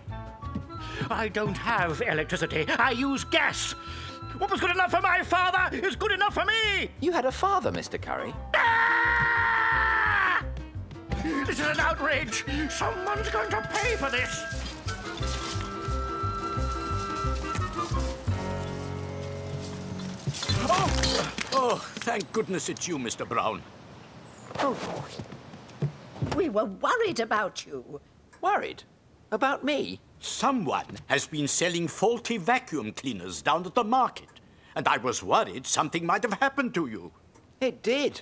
S10: I don't have electricity. I use gas. What was good enough for my father is good enough for me.
S1: You had a father, Mr. Curry.
S10: Ah! This is an outrage. Someone's going to pay for this.
S12: Oh, thank goodness it's you, Mr. Brown.
S11: Oh, we were worried about you.
S1: Worried? About me?
S12: Someone has been selling faulty vacuum cleaners down at the market, and I was worried something might have happened to you.
S1: It did.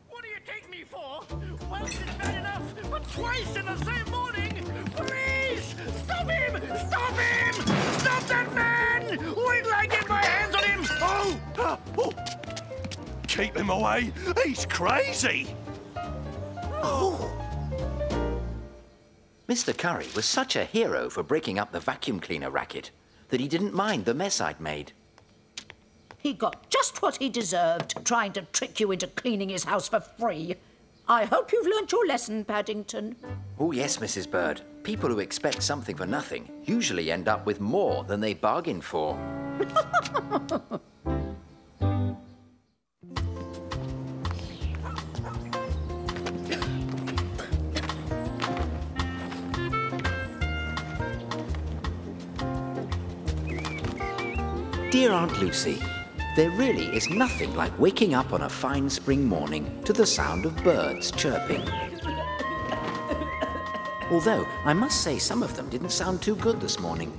S10: What do you take me for? Once is bad enough, but twice in the same morning? Please! Stop him! Stop him! Stop that man! Wait till I get my hands on him!
S3: Oh! Keep him away! He's crazy!
S1: Oh! Mr. Curry was such a hero for breaking up the vacuum cleaner racket that he didn't mind the mess I'd made.
S11: He got just what he deserved, trying to trick you into cleaning his house for free. I hope you've learnt your lesson, Paddington.
S1: Oh, yes, Mrs. Bird. People who expect something for nothing usually end up with more than they bargained for. Dear Aunt Lucy, there really is nothing like waking up on a fine spring morning to the sound of birds chirping. Although, I must say some of them didn't sound too good this morning.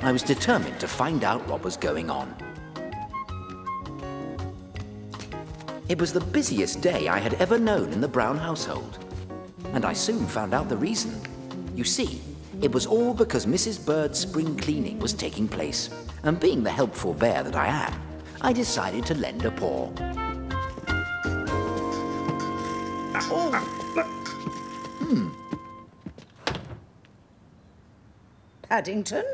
S1: I was determined to find out what was going on. It was the busiest day I had ever known in the Brown household, and I soon found out the reason. You see, it was all because Mrs. Bird's spring cleaning was taking place, and being the helpful bear that I am, I decided to lend a paw.
S11: Paddington,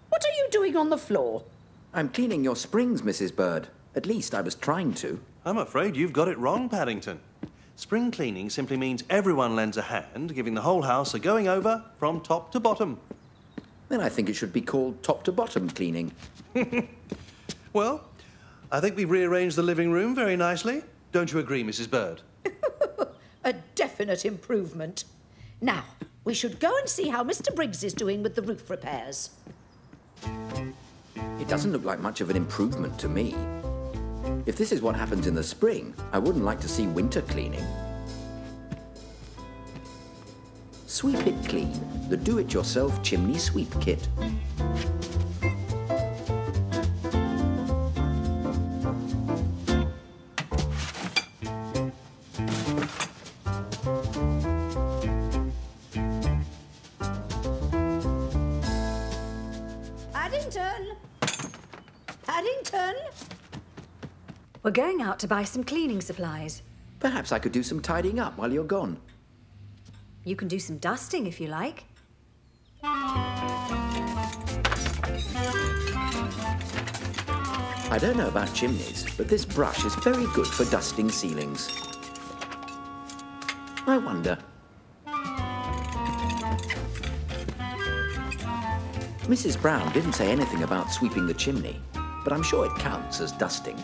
S11: what are you doing on the floor?
S1: I'm cleaning your springs, Mrs. Bird. At least I was trying to.
S3: I'm afraid you've got it wrong, Paddington. Spring cleaning simply means everyone lends a hand, giving the whole house a going over from top to bottom.
S1: Then I think it should be called top to bottom cleaning.
S3: Well, I think we've rearranged the living room very nicely. Don't you agree, Mrs. Bird?
S11: A definite improvement. Now, we should go and see how Mr. Briggs is doing with the roof repairs.
S1: It doesn't look like much of an improvement to me. If this is what happens in the spring, I wouldn't like to see winter cleaning. Sweep It Clean, the do-it-yourself chimney sweep kit.
S2: Paddington! Paddington! We're going out to buy some cleaning supplies.
S1: Perhaps I could do some tidying up while you're gone.
S2: You can do some dusting if you like.
S1: I don't know about chimneys, but this brush is very good for dusting ceilings. I wonder. Mrs. Brown didn't say anything about sweeping the chimney, but I'm sure it counts as dusting.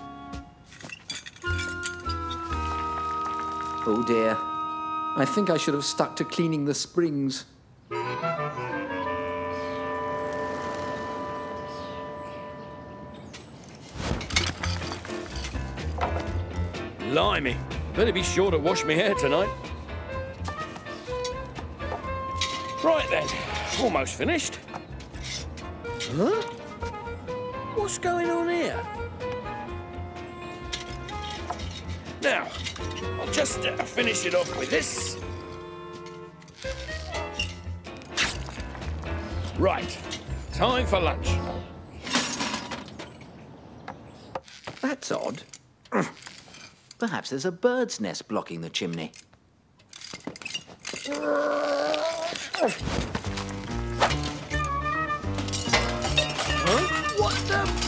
S1: Oh dear. I think I should have stuck to cleaning the springs.
S7: Blimey, better be sure to wash my hair tonight. Right then, almost finished. Huh? What's going on here?
S16: Now, I'll just finish it off with this. Right, time for lunch.
S1: That's odd. Perhaps there's a bird's nest blocking the chimney.
S16: Huh? What the...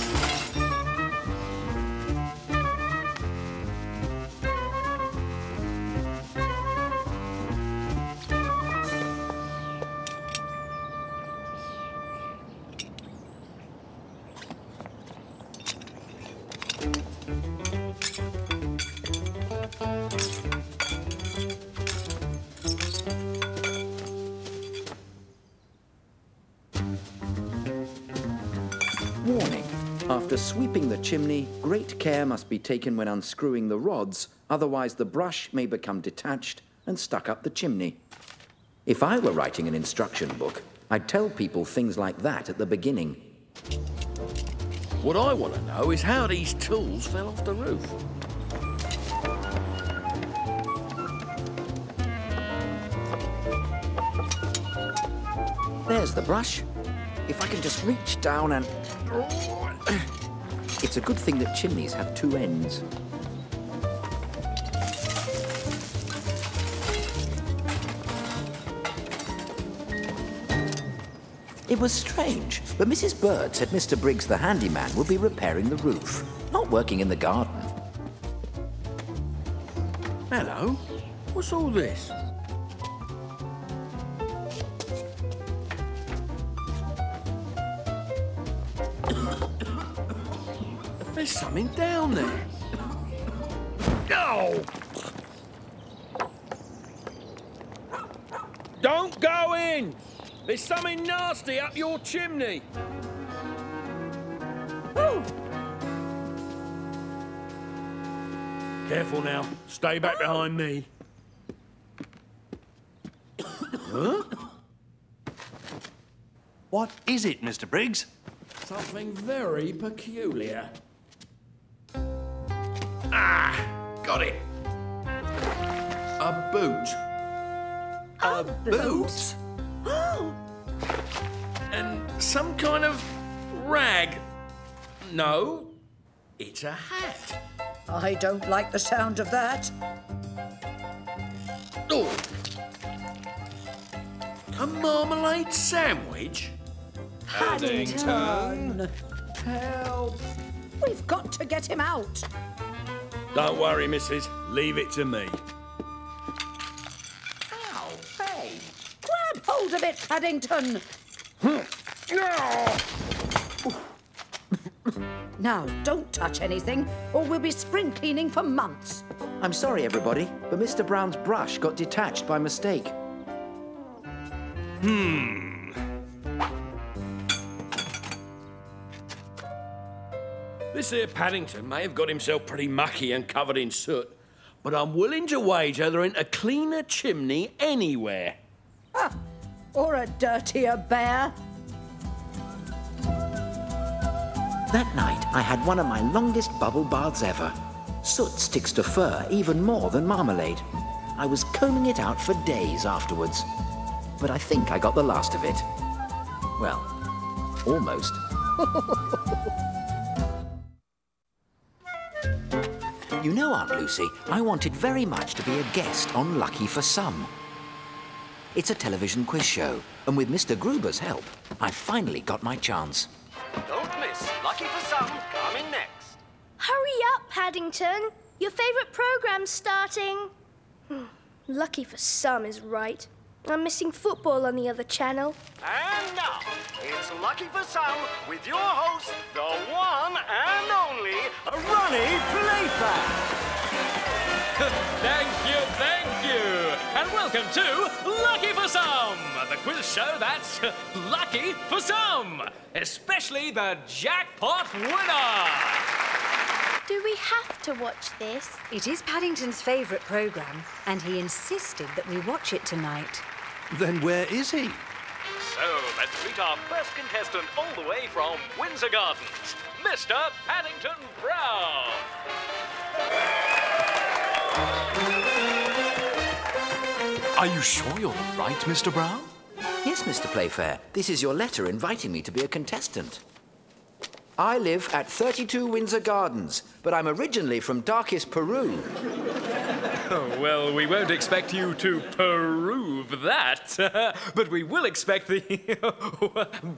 S1: Warning. After sweeping the chimney, great care must be taken when unscrewing the rods, otherwise the brush may become detached and stuck up the chimney. If I were writing an instruction book, I'd tell people things like that at the beginning.
S16: What I want to know is how these tools fell off the roof.
S1: There's the brush. If I can just reach down and... It's a good thing that chimneys have two ends. It was strange, but Mrs. Bird said Mr. Briggs the handyman would be repairing the roof, not working in the garden.
S16: Hello? What's all this? There's something down there. No! Don't go in! There's something nasty up your chimney.
S5: Oh!
S16: Careful now. Stay back behind me. Huh?
S3: What is it, Mr. Briggs?
S16: Something very peculiar. Ah! Got it. A boot.
S5: A boot?
S16: And some kind of rag. No, it's a hat.
S11: I don't like the sound of that.
S16: Oh! A marmalade sandwich?
S11: Paddington! Help! We've got to get him out.
S16: Don't worry, missus. Leave it to me.
S11: Ow, hey! Grab hold of it, Paddington! Now, don't touch anything, or we'll be spring cleaning for months.
S1: I'm sorry, everybody, but Mr. Brown's brush got detached by mistake.
S16: This here Paddington may have got himself pretty mucky and covered in soot, but I'm willing to wager there ain't a cleaner chimney anywhere.
S11: Ah, or a dirtier bear.
S1: That night, I had one of my longest bubble baths ever. Soot sticks to fur even more than marmalade. I was combing it out for days afterwards. But I think I got the last of it. Well, almost. You know, Aunt Lucy, I wanted very much to be a guest on Lucky for Some. It's a television quiz show, and with Mr. Gruber's help, I finally got my chance.
S9: Don't miss Lucky for Some coming next.
S5: Hurry up, Paddington. Your favourite program's starting. Lucky for Some is right. I'm missing football on the other channel.
S9: And now, it's Lucky for Some with your host, the one and only Ronnie Playfair.
S19: Thank you. And welcome to Lucky for Some, the quiz show that's lucky for some, especially the jackpot winner.
S5: Do we have to watch this?
S2: It is Paddington's favourite programme, and he insisted that we watch it tonight.
S3: Then where is he?
S19: So let's meet our first contestant all the way from Windsor Gardens, Mr. Paddington Brown. Are you sure you're right, Mr. Brown?
S1: Yes, Mr. Playfair. This is your letter inviting me to be a contestant. I live at 32 Windsor Gardens, but I'm originally from darkest Peru.
S19: Oh, well, we won't expect you to prove that, but we will expect the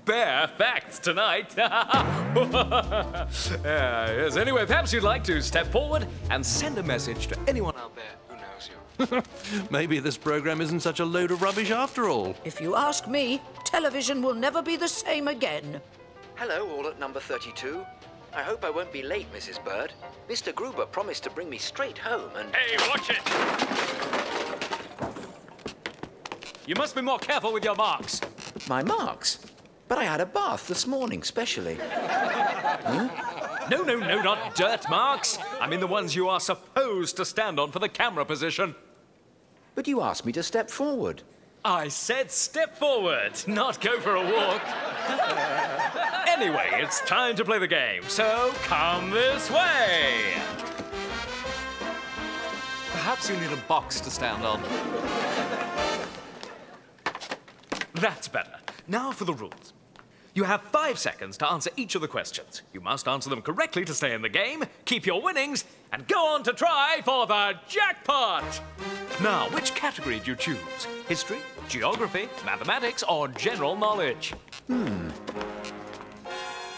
S19: bare facts tonight. Yes, anyway, perhaps you'd like to step forward and send a message to anyone out there who knows you.
S3: Maybe this program isn't such a load of rubbish after all.
S11: If you ask me, television will never be the same again.
S1: Hello, all at number 32. I hope I won't be late, Mrs. Bird. Mr. Gruber promised to bring me straight home and...
S19: Hey, watch it! You must be more careful with your marks.
S1: My marks? But I had a bath this morning, specially. Huh?
S19: No, not dirt marks. I mean the ones you are supposed to stand on for the camera position.
S1: But you asked me to step forward.
S19: I said step forward, not go for a walk. Anyway, it's time to play the game, so come this way. Perhaps you need a box to stand on. That's better. Now for the rules. You have 5 seconds to answer each of the questions. You must answer them correctly to stay in the game, keep your winnings, and go on to try for the jackpot! Now, which category do you choose? History, geography, mathematics, or general knowledge?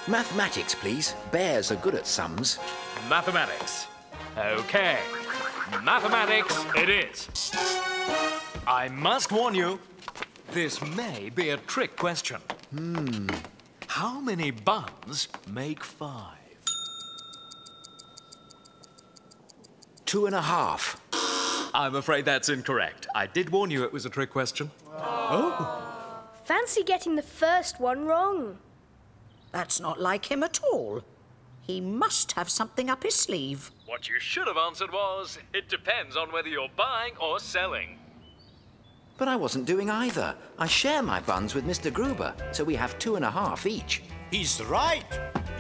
S1: Mathematics, please. Bears are good at sums.
S19: Mathematics. Okay. Mathematics it is. I must warn you, this may be a trick question. How many buns make 5?
S1: 2.5.
S19: I'm afraid that's incorrect. I did warn you it was a trick question.
S17: Oh. Fancy getting the first one wrong.
S11: That's not like him at all. He must have something up his sleeve.
S19: What you should have answered was, it depends on whether you're buying or selling.
S1: But I wasn't doing either. I share my buns with Mr. Gruber, so we have 2.5 each.
S12: He's right.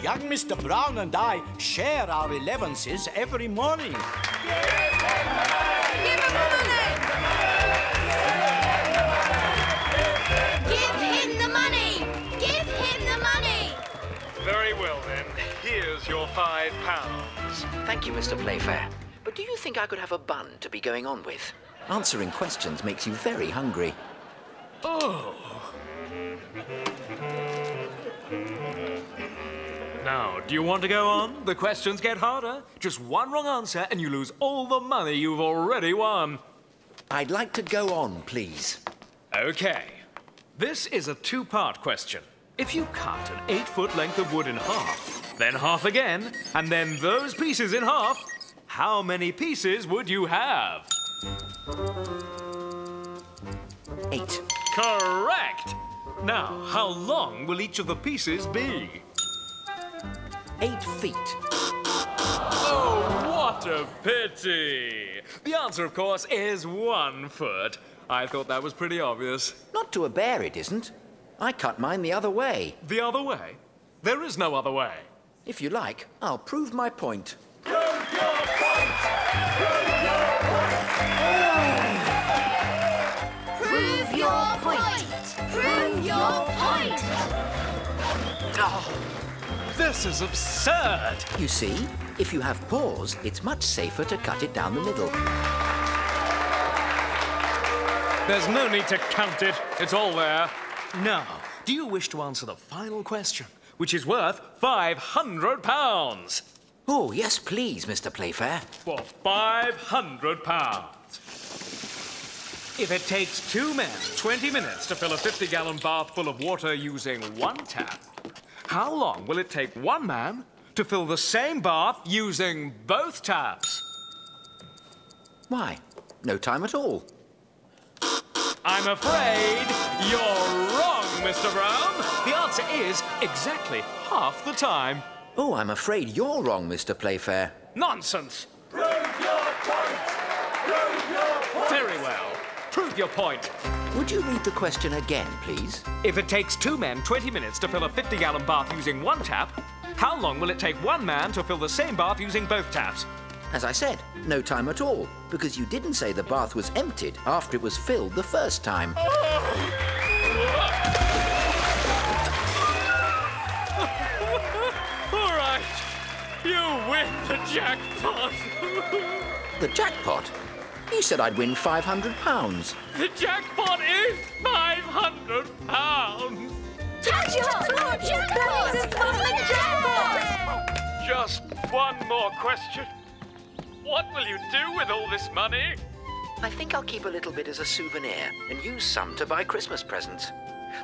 S12: Young Mr. Brown and I share our 11s every morning.
S4: Give him the money! Give him the money! Give him the money!
S19: Very well, then. Here's your £5.
S1: Thank you, Mr. Playfair. But do you think I could have a bun to be going on with? Answering questions makes you very hungry.
S19: Oh. Now, do you want to go on? The questions get harder. Just one wrong answer and you lose all the money you've already won.
S1: I'd like to go on, please.
S19: Okay. This is a 2-part question. If you cut an 8-foot length of wood in half, then half again, and then those pieces in half, how many pieces would you have?
S1: 8.
S19: Correct! Now, how long will each of the pieces be?
S1: 8 feet.
S19: Oh, what a pity! The answer, of course, is 1 foot. I thought that was pretty obvious.
S1: Not to a bear, it isn't. I cut mine the other way.
S19: The other way? There is no other way.
S1: If you like, I'll prove my point.
S4: Prove your point! Prove your point! Prove your point! Prove your point!
S19: Oh, this is absurd!
S1: You see, if you have paws, it's much safer to cut it down the middle.
S19: There's no need to count it. It's all there. Now, do you wish to answer the final question, which is worth £500?
S1: Oh, yes, please, Mr. Playfair.
S19: For £500. If it takes 2 men 20 minutes to fill a 50-gallon bath full of water using 1 tap, how long will it take 1 man to fill the same bath using both taps?
S1: Why, no time at all.
S19: I'm afraid you're wrong, Mr. Brown. The answer is exactly half the time.
S1: Oh, I'm afraid you're wrong, Mr. Playfair.
S19: Nonsense!
S4: Prove your point! Prove your point!
S19: Very well. Prove your point.
S1: Would you read the question again, please?
S19: If it takes 2 men 20 minutes to fill a 50-gallon bath using 1 tap, how long will it take 1 man to fill the same bath using both taps?
S1: As I said, no time at all, because you didn't say the bath was emptied after it was filled the first time.
S19: All right. You win the jackpot.
S1: The jackpot? You said I'd win £500.
S19: The jackpot is £500.
S5: Jackpot! Jackpot!
S19: Just one more question. What will you do with all this money?
S1: I think I'll keep a little bit as a souvenir and use some to buy Christmas presents.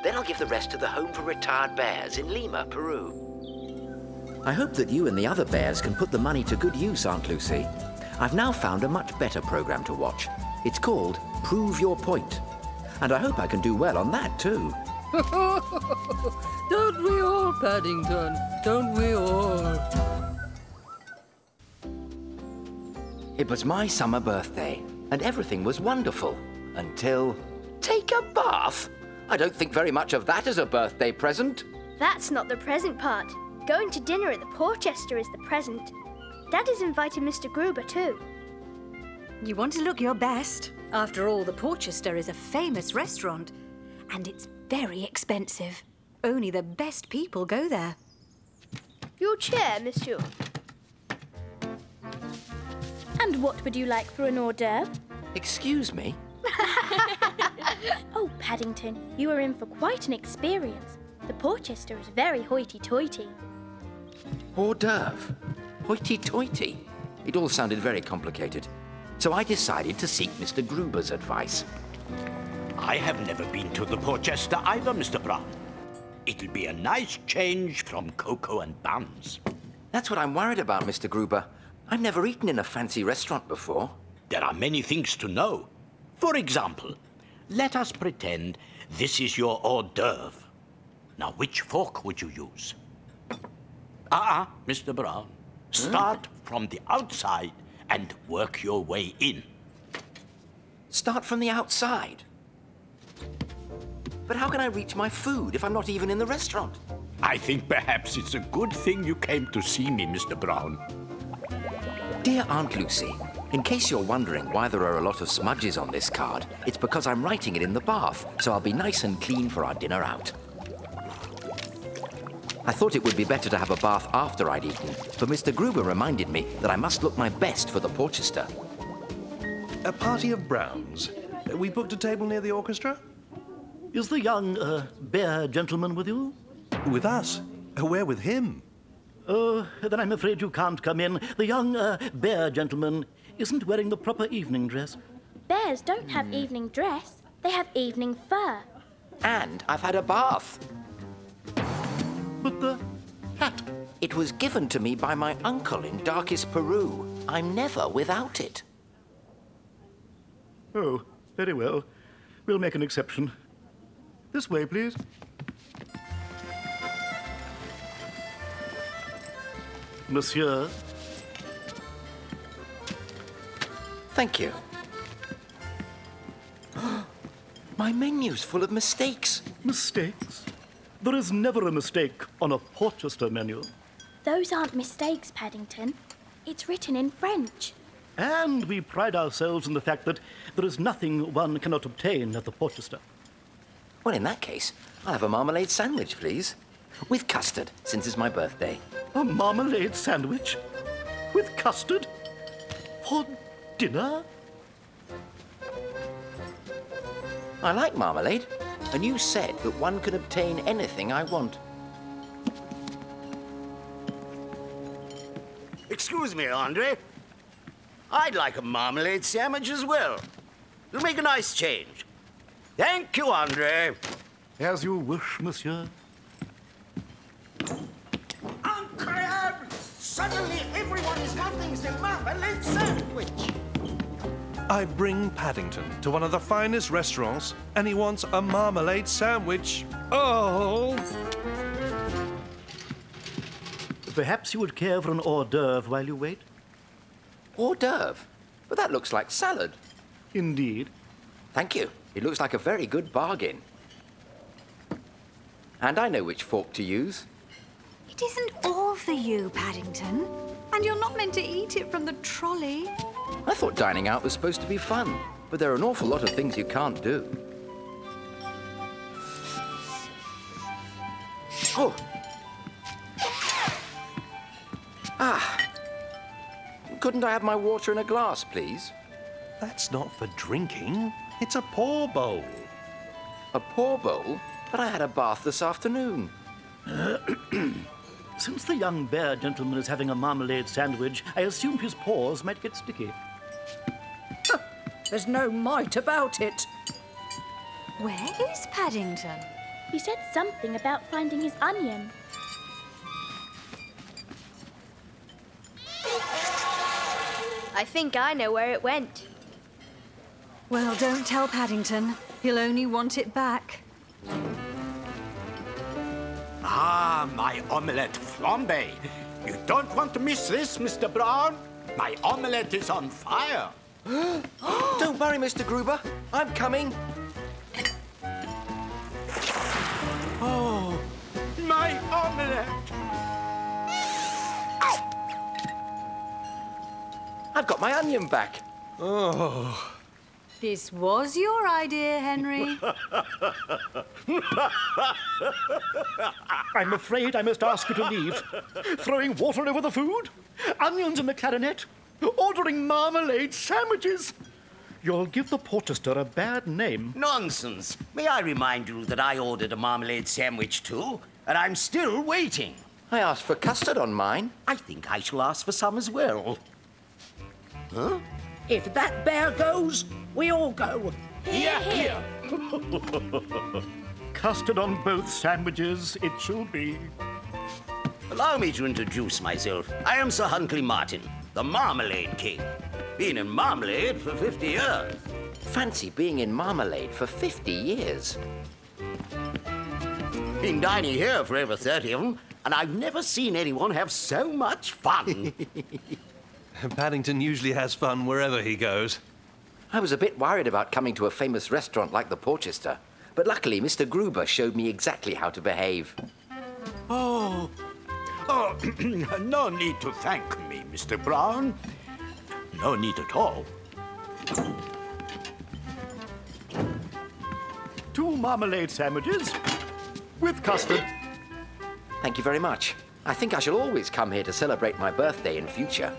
S1: Then I'll give the rest to the Home for Retired Bears in Lima, Peru. I hope that you and the other bears can put the money to good use, Aunt Lucy. I've now found a much better program to watch. It's called Prove Your Point. And I hope I can do well on that, too.
S6: Don't we all, Paddington? Don't we all?
S1: It was my summer birthday, and everything was wonderful. Until... Take a bath? I don't think very much of that as a birthday present.
S5: That's not the present part. Going to dinner at the Porchester is the present. Dad has invited Mr. Gruber too.
S2: You want to look your best. After all, the Porchester is a famous restaurant, and it's very expensive. Only the best people go there.
S5: Your chair, monsieur. And what would you like for an hors d'oeuvre?
S1: Excuse me?
S5: Oh, Paddington, you are in for quite an experience. The Porchester is very hoity-toity.
S1: Hors d'oeuvre? Hoity-toity? It all sounded very complicated. So I decided to seek Mr. Gruber's advice.
S12: I have never been to the Porchester either, Mr. Brown. It'll be a nice change from cocoa and buns.
S1: That's what I'm worried about, Mr. Gruber. I've never eaten in a fancy restaurant before.
S12: There are many things to know. For example, let us pretend this is your hors d'oeuvre. Now, which fork would you use? Mr. Brown. Start from the outside and work your way in.
S1: Start from the outside? But how can I reach my food if I'm not even in the restaurant?
S12: I think perhaps it's a good thing you came to see me, Mr. Brown.
S1: Dear Aunt Lucy, in case you're wondering why there are a lot of smudges on this card, it's because I'm writing it in the bath, so I'll be nice and clean for our dinner out. I thought it would be better to have a bath after I'd eaten, but Mr. Gruber reminded me that I must look my best for the Porchester.
S3: A party of Browns. We booked a table near the orchestra?
S10: Is the young, bear gentleman with you?
S3: With us? We're with him.
S10: Oh, then I'm afraid you can't come in. The young, bear gentleman isn't wearing the proper evening dress.
S5: Bears don't have evening dress. They have evening fur.
S1: And I've had a bath.
S10: But the hat?
S1: It was given to me by my uncle in darkest Peru. I'm never without it.
S10: Oh, very well. We'll make an exception. This way, please. Monsieur.
S1: Thank you. My menu's full of mistakes.
S10: Mistakes? There is never a mistake on a Porchester menu.
S5: Those aren't mistakes, Paddington. It's written in French.
S10: And we pride ourselves in the fact that there is nothing one cannot obtain at the Porchester.
S1: Well, in that case, I'll have a marmalade sandwich, please. With custard, since it's my birthday.
S10: A marmalade sandwich? With custard? For dinner?
S1: I like marmalade, and you said that one can obtain anything I want.
S13: Excuse me, Andre. I'd like a marmalade sandwich as well. It'll make a nice change. Thank you, Andre.
S10: As you wish, monsieur.
S14: Incroyable! Suddenly everyone is wanting the marmalade sandwich.
S3: I bring Paddington to one of the finest restaurants, and he wants a marmalade sandwich. Oh!
S10: Perhaps you would care for an hors d'oeuvre while you wait?
S1: Hors d'oeuvre? But that looks like salad.
S10: Indeed.
S1: Thank you. It looks like a very good bargain. And I know which fork to use.
S5: It
S2: It isn't all for you, Paddington. And you're not meant to eat it from the trolley.
S1: I thought dining out was supposed to be fun, but there are an awful lot of things you can't do. Oh! Ah! Couldn't I have my water in a glass, please?
S3: That's not for drinking. It's a pour bowl.
S1: A pour bowl? But I had a bath this afternoon.
S8: Since the young bear gentleman is having a marmalade sandwich, I assume his paws might get sticky.
S11: There's no might about it.
S2: Where is Paddington?
S5: He said something about finding his onion.
S15: I think I know where it went.
S2: Well, don't tell Paddington. He'll only want it back.
S12: Ah, my omelette flambe. You don't want to miss this, Mr. Brown. My omelette is on fire.
S1: Don't worry, Mr. Gruber. I'm coming.
S12: Oh, my omelette.
S1: I've got my onion back.
S3: Oh.
S2: This was your idea, Henry.
S8: I'm afraid I must ask you to leave. Throwing water over the food, onions in the clarinet, ordering marmalade sandwiches. You'll give the portester a bad name.
S13: Nonsense. May I remind you that I ordered a marmalade sandwich too, and I'm still waiting.
S1: I asked for custard on mine.
S13: I think I shall ask for some as well. Huh?
S11: If that bear goes, we all go.
S8: Here, here. Custard on both sandwiches, it shall be.
S13: Allow me to introduce myself. I am Sir Huntley Martin, the Marmalade King. Been in marmalade for 50 years.
S1: Fancy being in marmalade for 50 years.
S13: Been dining here for over 30 of them, and I've never seen anyone have so much fun.
S3: Paddington usually has fun wherever he goes.
S1: I was a bit worried about coming to a famous restaurant like the Porchester, but luckily Mr. Gruber showed me exactly how to behave.
S12: Oh, no need to thank me, Mr. Brown. No need at all.
S8: 2 marmalade sandwiches with custard.
S1: Thank you very much. I think I shall always come here to celebrate my birthday in future.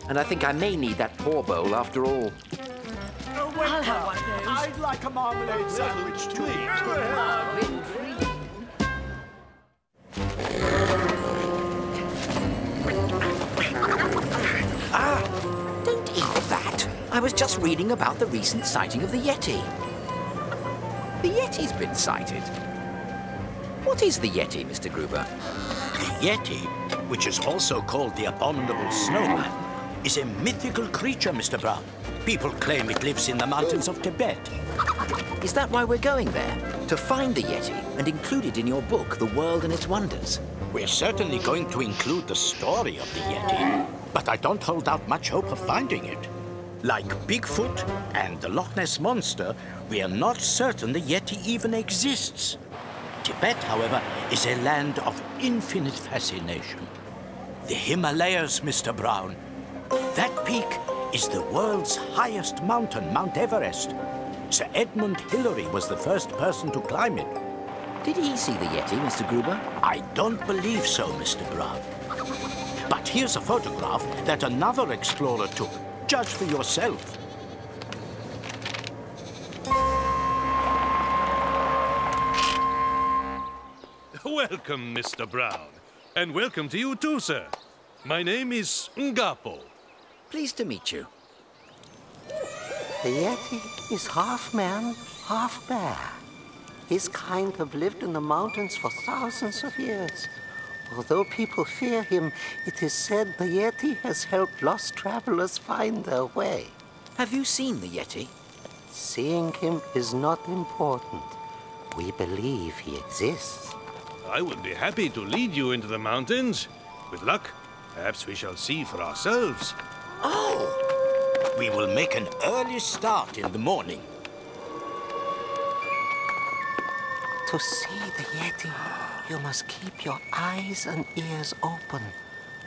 S1: And I think I may need that pour bowl after all.
S12: Oh, wait, I'll have one of those. I'd like a marmalade sandwich too.
S1: Don't eat that. I was just reading about the recent sighting of the Yeti. The Yeti's been sighted. What is the Yeti, Mr. Gruber?
S12: The Yeti, which is also called the abominable snowman, is a mythical creature, Mr. Brown. People claim it lives in the mountains of Tibet.
S1: Is that why we're going there? To find the Yeti and include it in your book, The World and Its Wonders?
S12: We're certainly going to include the story of the Yeti, but I don't hold out much hope of finding it. Like Bigfoot and the Loch Ness Monster, we are not certain the Yeti even exists. Tibet, however, is a land of infinite fascination. The Himalayas, Mr. Brown. That peak is the world's highest mountain, Mount Everest. Sir Edmund Hillary was the first person to climb it.
S1: Did he see the Yeti, Mr. Gruber?
S12: I don't believe so, Mr. Brown. But here's a photograph that another explorer took. Judge for yourself.
S3: Welcome, Mr. Brown. And welcome to you too, sir. My name is Ngapo.
S1: Pleased to meet you.
S23: The Yeti is half man, half bear. His kind have lived in the mountains for thousands of years. Although people fear him, it is said the Yeti has helped lost travelers find their way.
S1: Have you seen the Yeti?
S23: Seeing him is not important. We believe he exists.
S3: I would be happy to lead you into the mountains. With luck, perhaps we shall see for ourselves.
S12: Oh! We will make an early start in the morning.
S23: To see the Yeti, you must keep your eyes and ears open.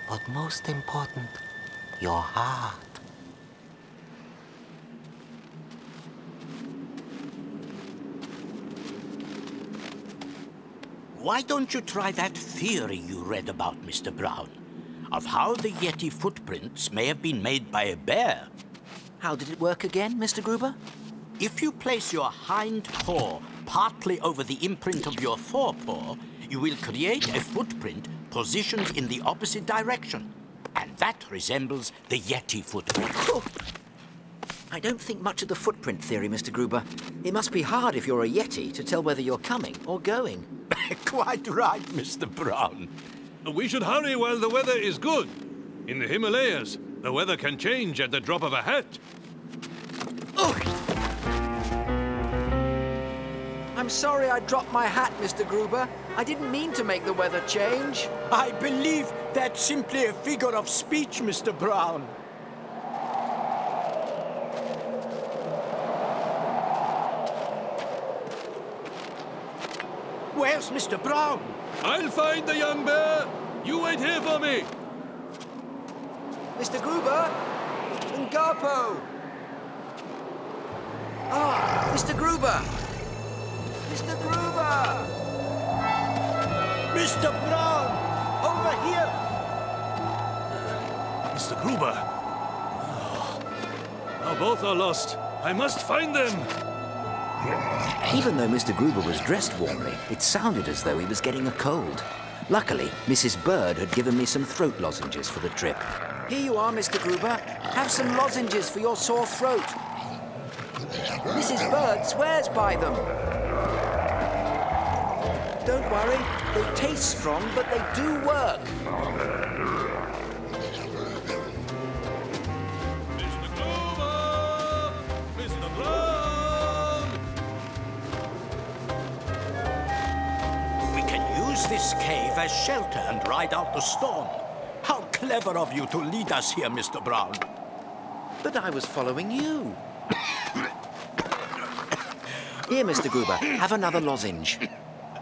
S23: But most important, your heart.
S12: Why don't you try that theory you read about, Mr. Brown? Of how the Yeti footprints may have been made by a bear.
S1: How did it work again, Mr. Gruber?
S12: If you place your hind paw partly over the imprint of your forepaw, you will create a footprint positioned in the opposite direction. And that resembles the Yeti footprint.
S1: Oh. I don't think much of the footprint theory, Mr. Gruber. It must be hard if you're a Yeti to tell whether you're coming or going.
S12: Quite right, Mr. Brown.
S3: We should hurry while the weather is good. In the Himalayas, the weather can change at the drop of a hat.
S1: Oh! I'm sorry I dropped my hat, Mr. Gruber. I didn't mean to make the weather change.
S12: I believe that's simply a figure of speech, Mr. Brown. Where's Mr. Brown?
S3: I'll find the young bear. You wait here for me.
S1: Mr. Gruber? Ngapo! Ah, Mr. Gruber! Mr. Gruber!
S12: Mr. Brown! Over here!
S3: Mr. Gruber. Now both are lost. I must find them.
S1: Even though Mr. Gruber was dressed warmly, it sounded as though he was getting a cold. Luckily, Mrs. Bird had given me some throat lozenges for the trip. Here you are, Mr. Gruber. Have some lozenges for your sore throat. Mrs. Bird swears by them. Don't worry, they taste strong, but they do work.
S3: Mr. Gruber! Mr. Brown!
S12: We can use this cave as shelter and ride out the storm. How clever of you to lead us here, Mr. Brown.
S1: But I was following you. Here, Mr. Gruber, have another lozenge.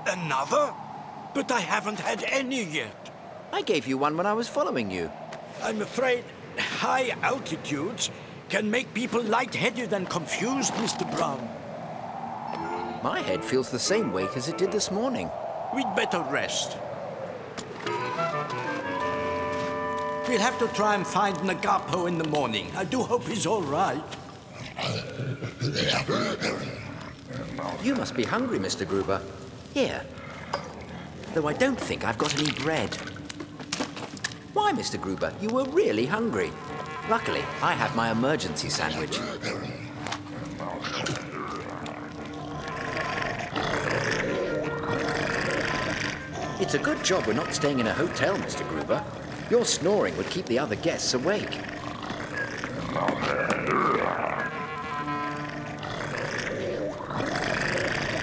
S12: Another? But I haven't had any yet.
S1: I gave you one when I was following you.
S12: I'm afraid high altitudes can make people lightheaded and confused, Mr. Brown.
S1: My head feels the same weight as it did this morning.
S12: We'd better rest. We'll have to try and find Ngapo in the morning. I do hope he's all right.
S1: You must be hungry, Mr. Gruber. Here. Though I don't think I've got any bread. Why, Mr. Gruber? You were really hungry. Luckily, I had my emergency sandwich. It's a good job we're not staying in a hotel, Mr. Gruber. Your snoring would keep the other guests awake.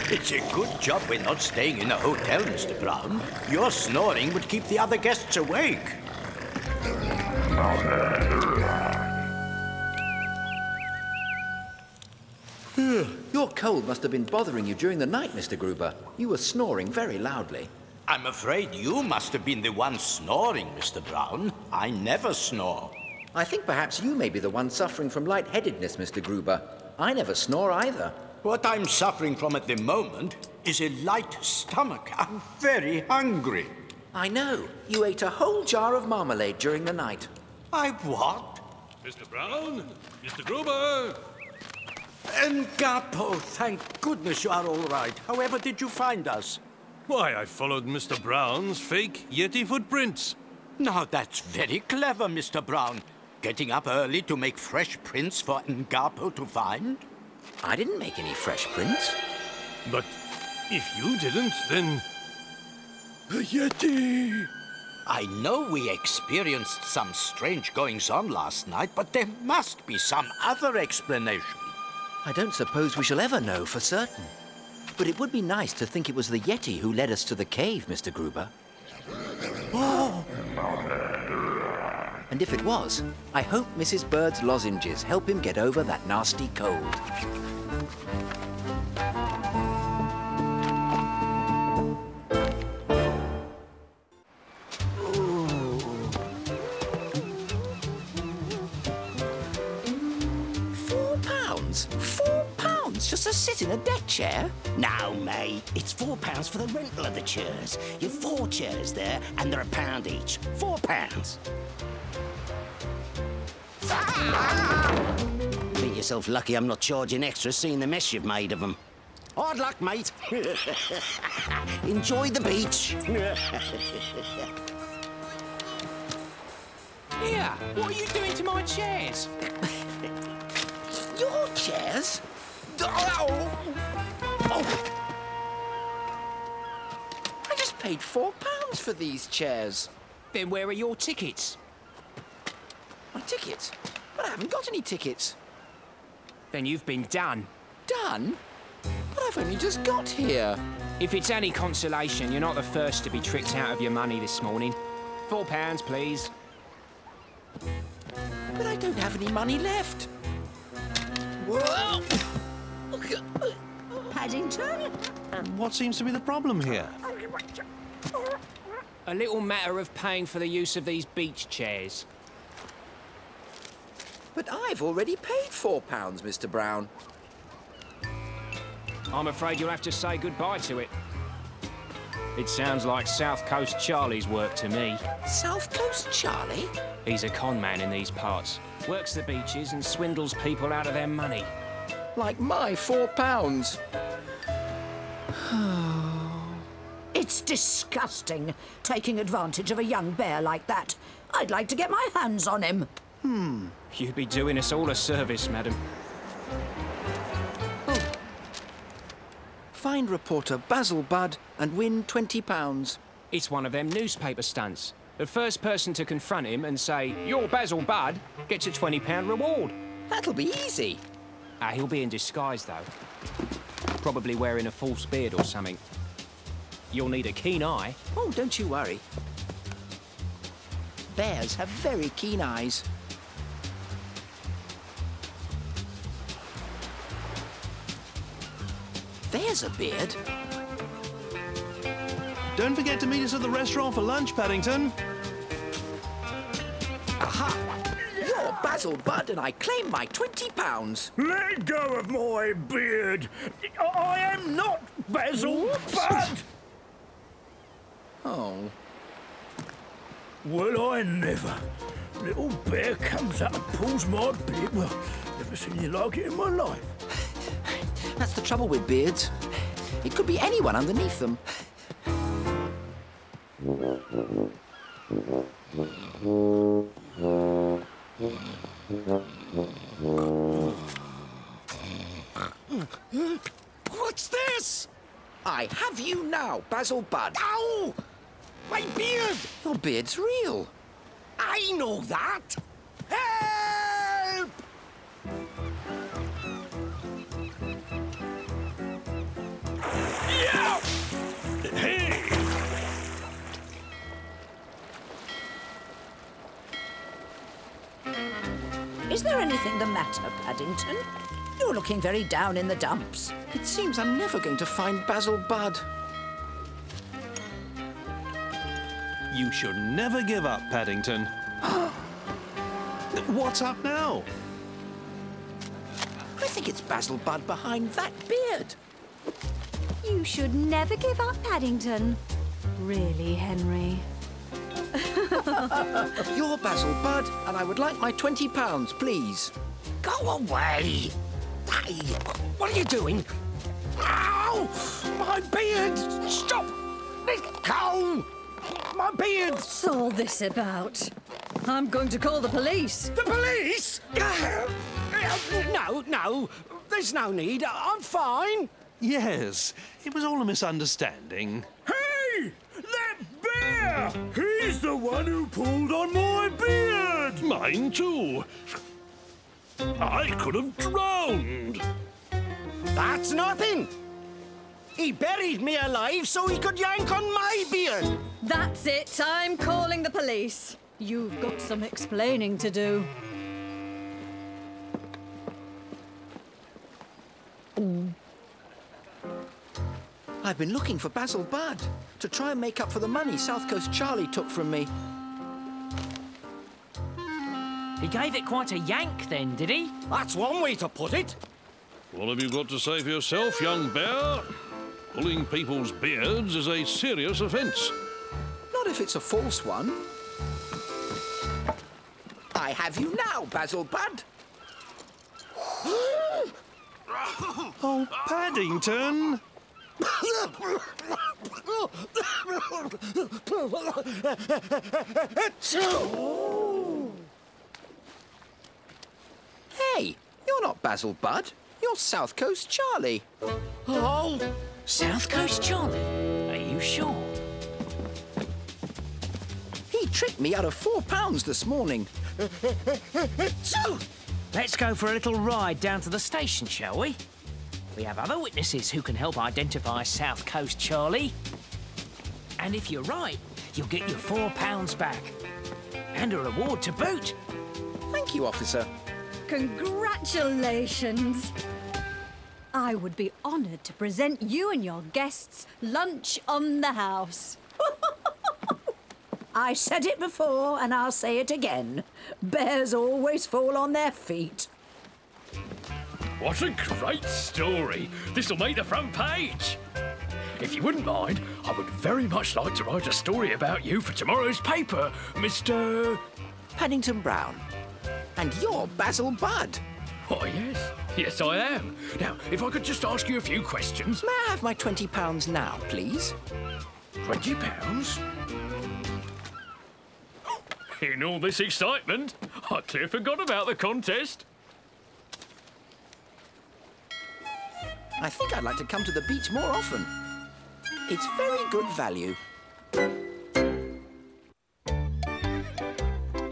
S12: It's a good job we're not staying in a hotel, Mr. Brown. Your snoring would keep the other guests awake.
S1: Your cold must have been bothering you during the night, Mr. Gruber. You were snoring very loudly.
S12: I'm afraid you must have been the one snoring, Mr. Brown. I never snore.
S1: I think perhaps you may be the one suffering from lightheadedness, Mr. Gruber. I never snore either.
S12: What I'm suffering from at the moment is a light stomach. I'm very hungry.
S1: I know. You ate a whole jar of marmalade during the night.
S12: I what?
S3: Mr. Brown? Mr. Gruber?
S12: Ngapo, thank goodness you are all right. However did you find us?
S3: Why, I followed Mr. Brown's fake Yeti footprints.
S12: Now, that's very clever, Mr. Brown. Getting up early to make fresh prints for Ngapo to find?
S1: I didn't make any fresh prints.
S3: But if you didn't, then...
S12: A Yeti! I know we experienced some strange goings-on last night, but there must be some other explanation.
S1: I don't suppose we shall ever know for certain. But it would be nice to think it was the Yeti who led us to the cave, Mr. Gruber.
S12: Oh!
S1: And if it was, I hope Mrs. Bird's lozenges help him get over that nasty cold. sit in a deck chair?
S14: No, mate. It's £4 for the rental of the chairs. You've 4 chairs there, and they're £1 each. £4. Think yourself lucky I'm not charging extra seeing the mess you've made of them. Hard luck, mate. Enjoy the beach.
S18: Here, what are you doing to my chairs?
S1: Your chairs? Oh. I just paid £4 for these chairs.
S18: Then where are your tickets?
S1: My tickets? But I haven't got any tickets.
S18: Then you've been done.
S1: Done? But I've only just got here.
S18: If it's any consolation, you're not the first to be tricked out of your money this morning. £4, please.
S1: But I don't have any money left. Whoa!
S11: Paddington?
S3: What seems to be the problem here?
S18: A little matter of paying for the use of these beach chairs.
S1: But I've already paid £4, Mr. Brown.
S18: I'm afraid you'll have to say goodbye to it. It sounds like South Coast Charlie's work to me.
S1: South Coast Charlie?
S18: He's a con man in these parts. Works the beaches and swindles people out of their money.
S1: Like my £4.
S11: It's disgusting, taking advantage of a young bear like that. I'd like to get my hands on him.
S18: You'd be doing us all a service, madam.
S1: Find reporter Basil Budd and win £20.
S18: It's one of them newspaper stunts. The first person to confront him and say, "You're Basil Budd," gets a £20 reward.
S1: That'll be easy.
S18: He'll be in disguise, though. Probably wearing a false beard or something. You'll need a keen eye.
S1: Oh, don't you worry. Bears have very keen eyes. There's a beard.
S3: Don't forget to meet us at the restaurant for lunch, Paddington.
S1: Aha! You're Basil Budd and I claim my £20.
S10: Let go of my beard. I am not Basil Budd.
S1: Oh.
S10: Well, I never. Little bear comes up and pulls my beard. Well, never seen you like it in my life.
S1: That's the trouble with beards. It could be anyone underneath them.
S14: What's this?
S1: I have you now, Basil Budd.
S14: Ow! My beard!
S1: Your beard's real.
S14: I know that. Help!
S10: Yeah! Hey!
S11: Is there anything the matter, Paddington? You're looking very down in the dumps.
S1: It seems I'm never going to find Basil Budd.
S3: You should never give up, Paddington. What's up now?
S1: I think it's Basil Budd behind that beard.
S2: You should never give up, Paddington. Really, Henry?
S1: You're Basil Budd, and I would like my £20, please.
S14: Go away! Hey, what are you doing? Ow! My beard! Stop! Let go! My beard!
S6: What's all this about? I'm going to call the police.
S14: The police? No, there's no need. I'm fine.
S3: Yes, it was all a misunderstanding.
S10: Hey! That bear! He's the one who pulled on my beard!
S3: Mine too. I could have drowned.
S14: That's nothing. He buried me alive so he could yank on my beard.
S6: That's it. I'm calling the police. You've got some explaining to do.
S1: I've been looking for Basil Budd to try and make up for the money South Coast Charlie took from me.
S18: He gave it quite a yank then, did he?
S14: That's one way to put it.
S20: What have you got to say for yourself, young bear? Pulling people's beards is a serious offence.
S1: Not if it's a false one. I have you now, Basil Bud.
S3: Oh, Paddington!
S1: Hey, you're not Basil Bud. You're South Coast Charlie.
S21: Oh, South Coast Charlie? Are you sure?
S1: He tricked me out of £4 this morning.
S21: So, let's go for a little ride down to the station, shall we? We have other witnesses who can help identify South Coast Charlie. And if you're right, you'll get your £4 back. And a reward to boot.
S1: Thank you, officer.
S2: Congratulations! I would be honoured to present you and your guests lunch on the house.
S11: I said it before, and I'll say it again. Bears always fall on their feet.
S22: What a great story. This'll make the front page. If you wouldn't mind, I would very much like to write a story about you for tomorrow's paper, Mr.
S1: Paddington Brown. And you're Basil Bud.
S22: Why, yes. Yes, I am. Now, if I could just ask you a few questions.
S1: May I have my £20 now, please?
S22: £20? In all this excitement, I clear forgot about the contest.
S1: I think I'd like to come to the beach more often. It's very good value.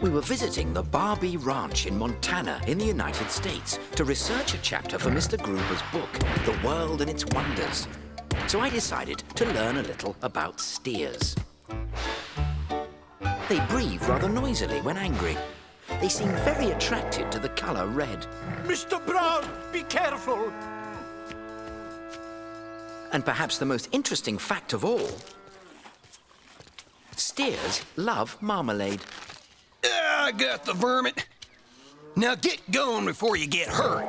S1: We were visiting the Barbie Ranch in Montana in the United States to research a chapter for Mr. Gruber's book, The World and Its Wonders. So I decided to learn a little about steers. They breathe rather noisily when angry. They seem very attracted to the colour red.
S12: Mr. Brown, be careful!
S1: And perhaps the most interesting fact of all, steers love marmalade.
S24: I got the vermin. Now get going before you get hurt.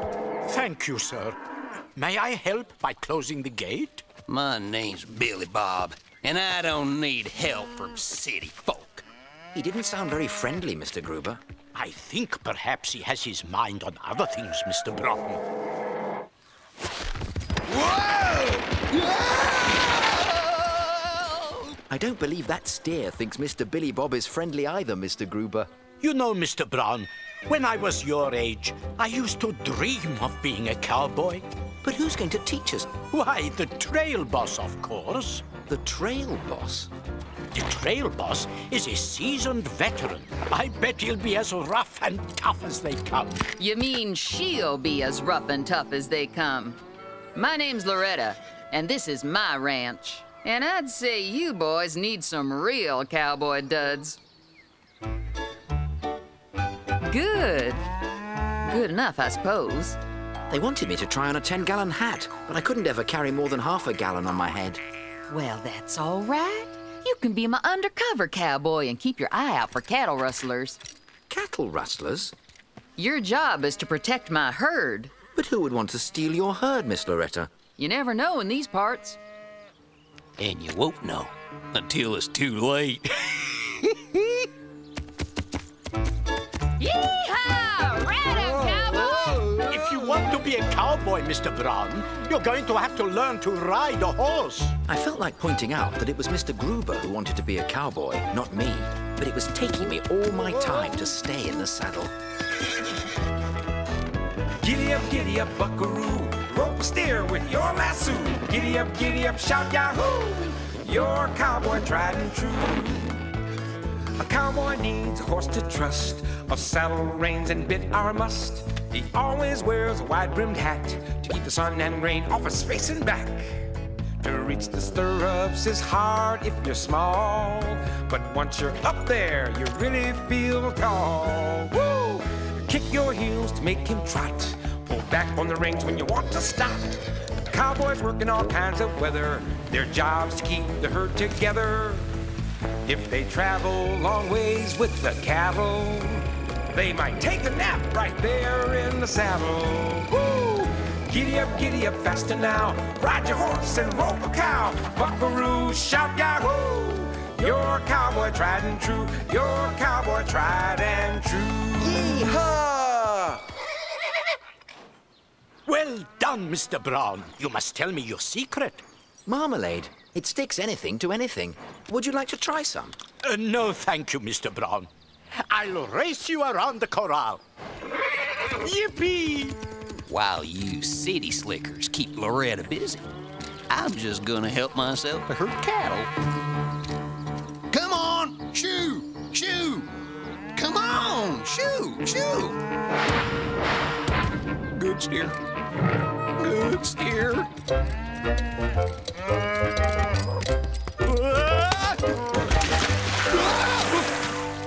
S14: Thank you, sir. May I help by closing the gate?
S24: My name's Billy Bob, and I don't need help from city folk.
S1: He didn't sound very friendly, Mr. Gruber.
S14: I think perhaps he has his mind on other things, Mr. Brown.
S1: I don't believe that steer thinks Mr. Billy Bob is friendly either, Mr. Gruber.
S14: You know, Mr. Brown, when I was your age, I used to dream of being a cowboy.
S1: But who's going to teach us?
S14: Why, the trail boss, of course.
S1: The trail boss?
S14: The trail boss is a seasoned veteran. I bet he'll be as rough and tough as they come.
S25: You mean she'll be as rough and tough as they come? My name's Loretta, and this is my ranch. And I'd say you boys need some real cowboy duds. Good. Good enough, I suppose.
S1: They wanted me to try on a 10-gallon hat, but I couldn't ever carry more than half a gallon on my head.
S25: Well, that's all right. You can be my undercover cowboy and keep your eye out for cattle rustlers.
S1: Cattle rustlers?
S25: Your job is to protect my herd.
S1: But who would want to steal your herd, Miss Loretta?
S25: You never know in these parts.
S24: And you won't know until it's too late.
S25: Yee-haw! Right up, cowboy!
S14: If you want to be a cowboy, Mr. Brown, you're going to have to learn to ride a horse.
S1: I felt like pointing out that it was Mr. Gruber who wanted to be a cowboy, not me. But it was taking me all my time to stay in the saddle.
S26: Giddy up, buckaroo. Rope steer with your lasso. Giddy up, shout yahoo! You're a cowboy tried and true. A cowboy needs a horse to trust. A saddle, reins, and bit are a must. He always wears a wide-brimmed hat to keep the sun and rain off his face and back. To reach the stirrups is hard if you're small, but once you're up there, you really feel tall. Woo! Kick your heels to make him trot. Pull back on the reins when you want to stop. Cowboys work in all kinds of weather. Their job's to keep the herd together. If they travel long ways with the cattle, they might take a nap right there in the saddle. Woo! giddy up faster now. Ride your horse and rope a cow. Buckaroo, shout yahoo! Your cowboy tried and true. Your cowboy tried and true.
S14: Yee-haw! Well done, Mr. Brown. You must tell me your secret.
S1: Marmalade. It sticks anything to anything. Would you like to try some?
S14: No, thank you, Mr. Brown. I'll race you around the corral. Yippee!
S24: While you city slickers keep Loretta busy, I'm just gonna help myself to her cattle. Come on, shoo, shoo! Come on, shoo, shoo! Good steer. Good steer.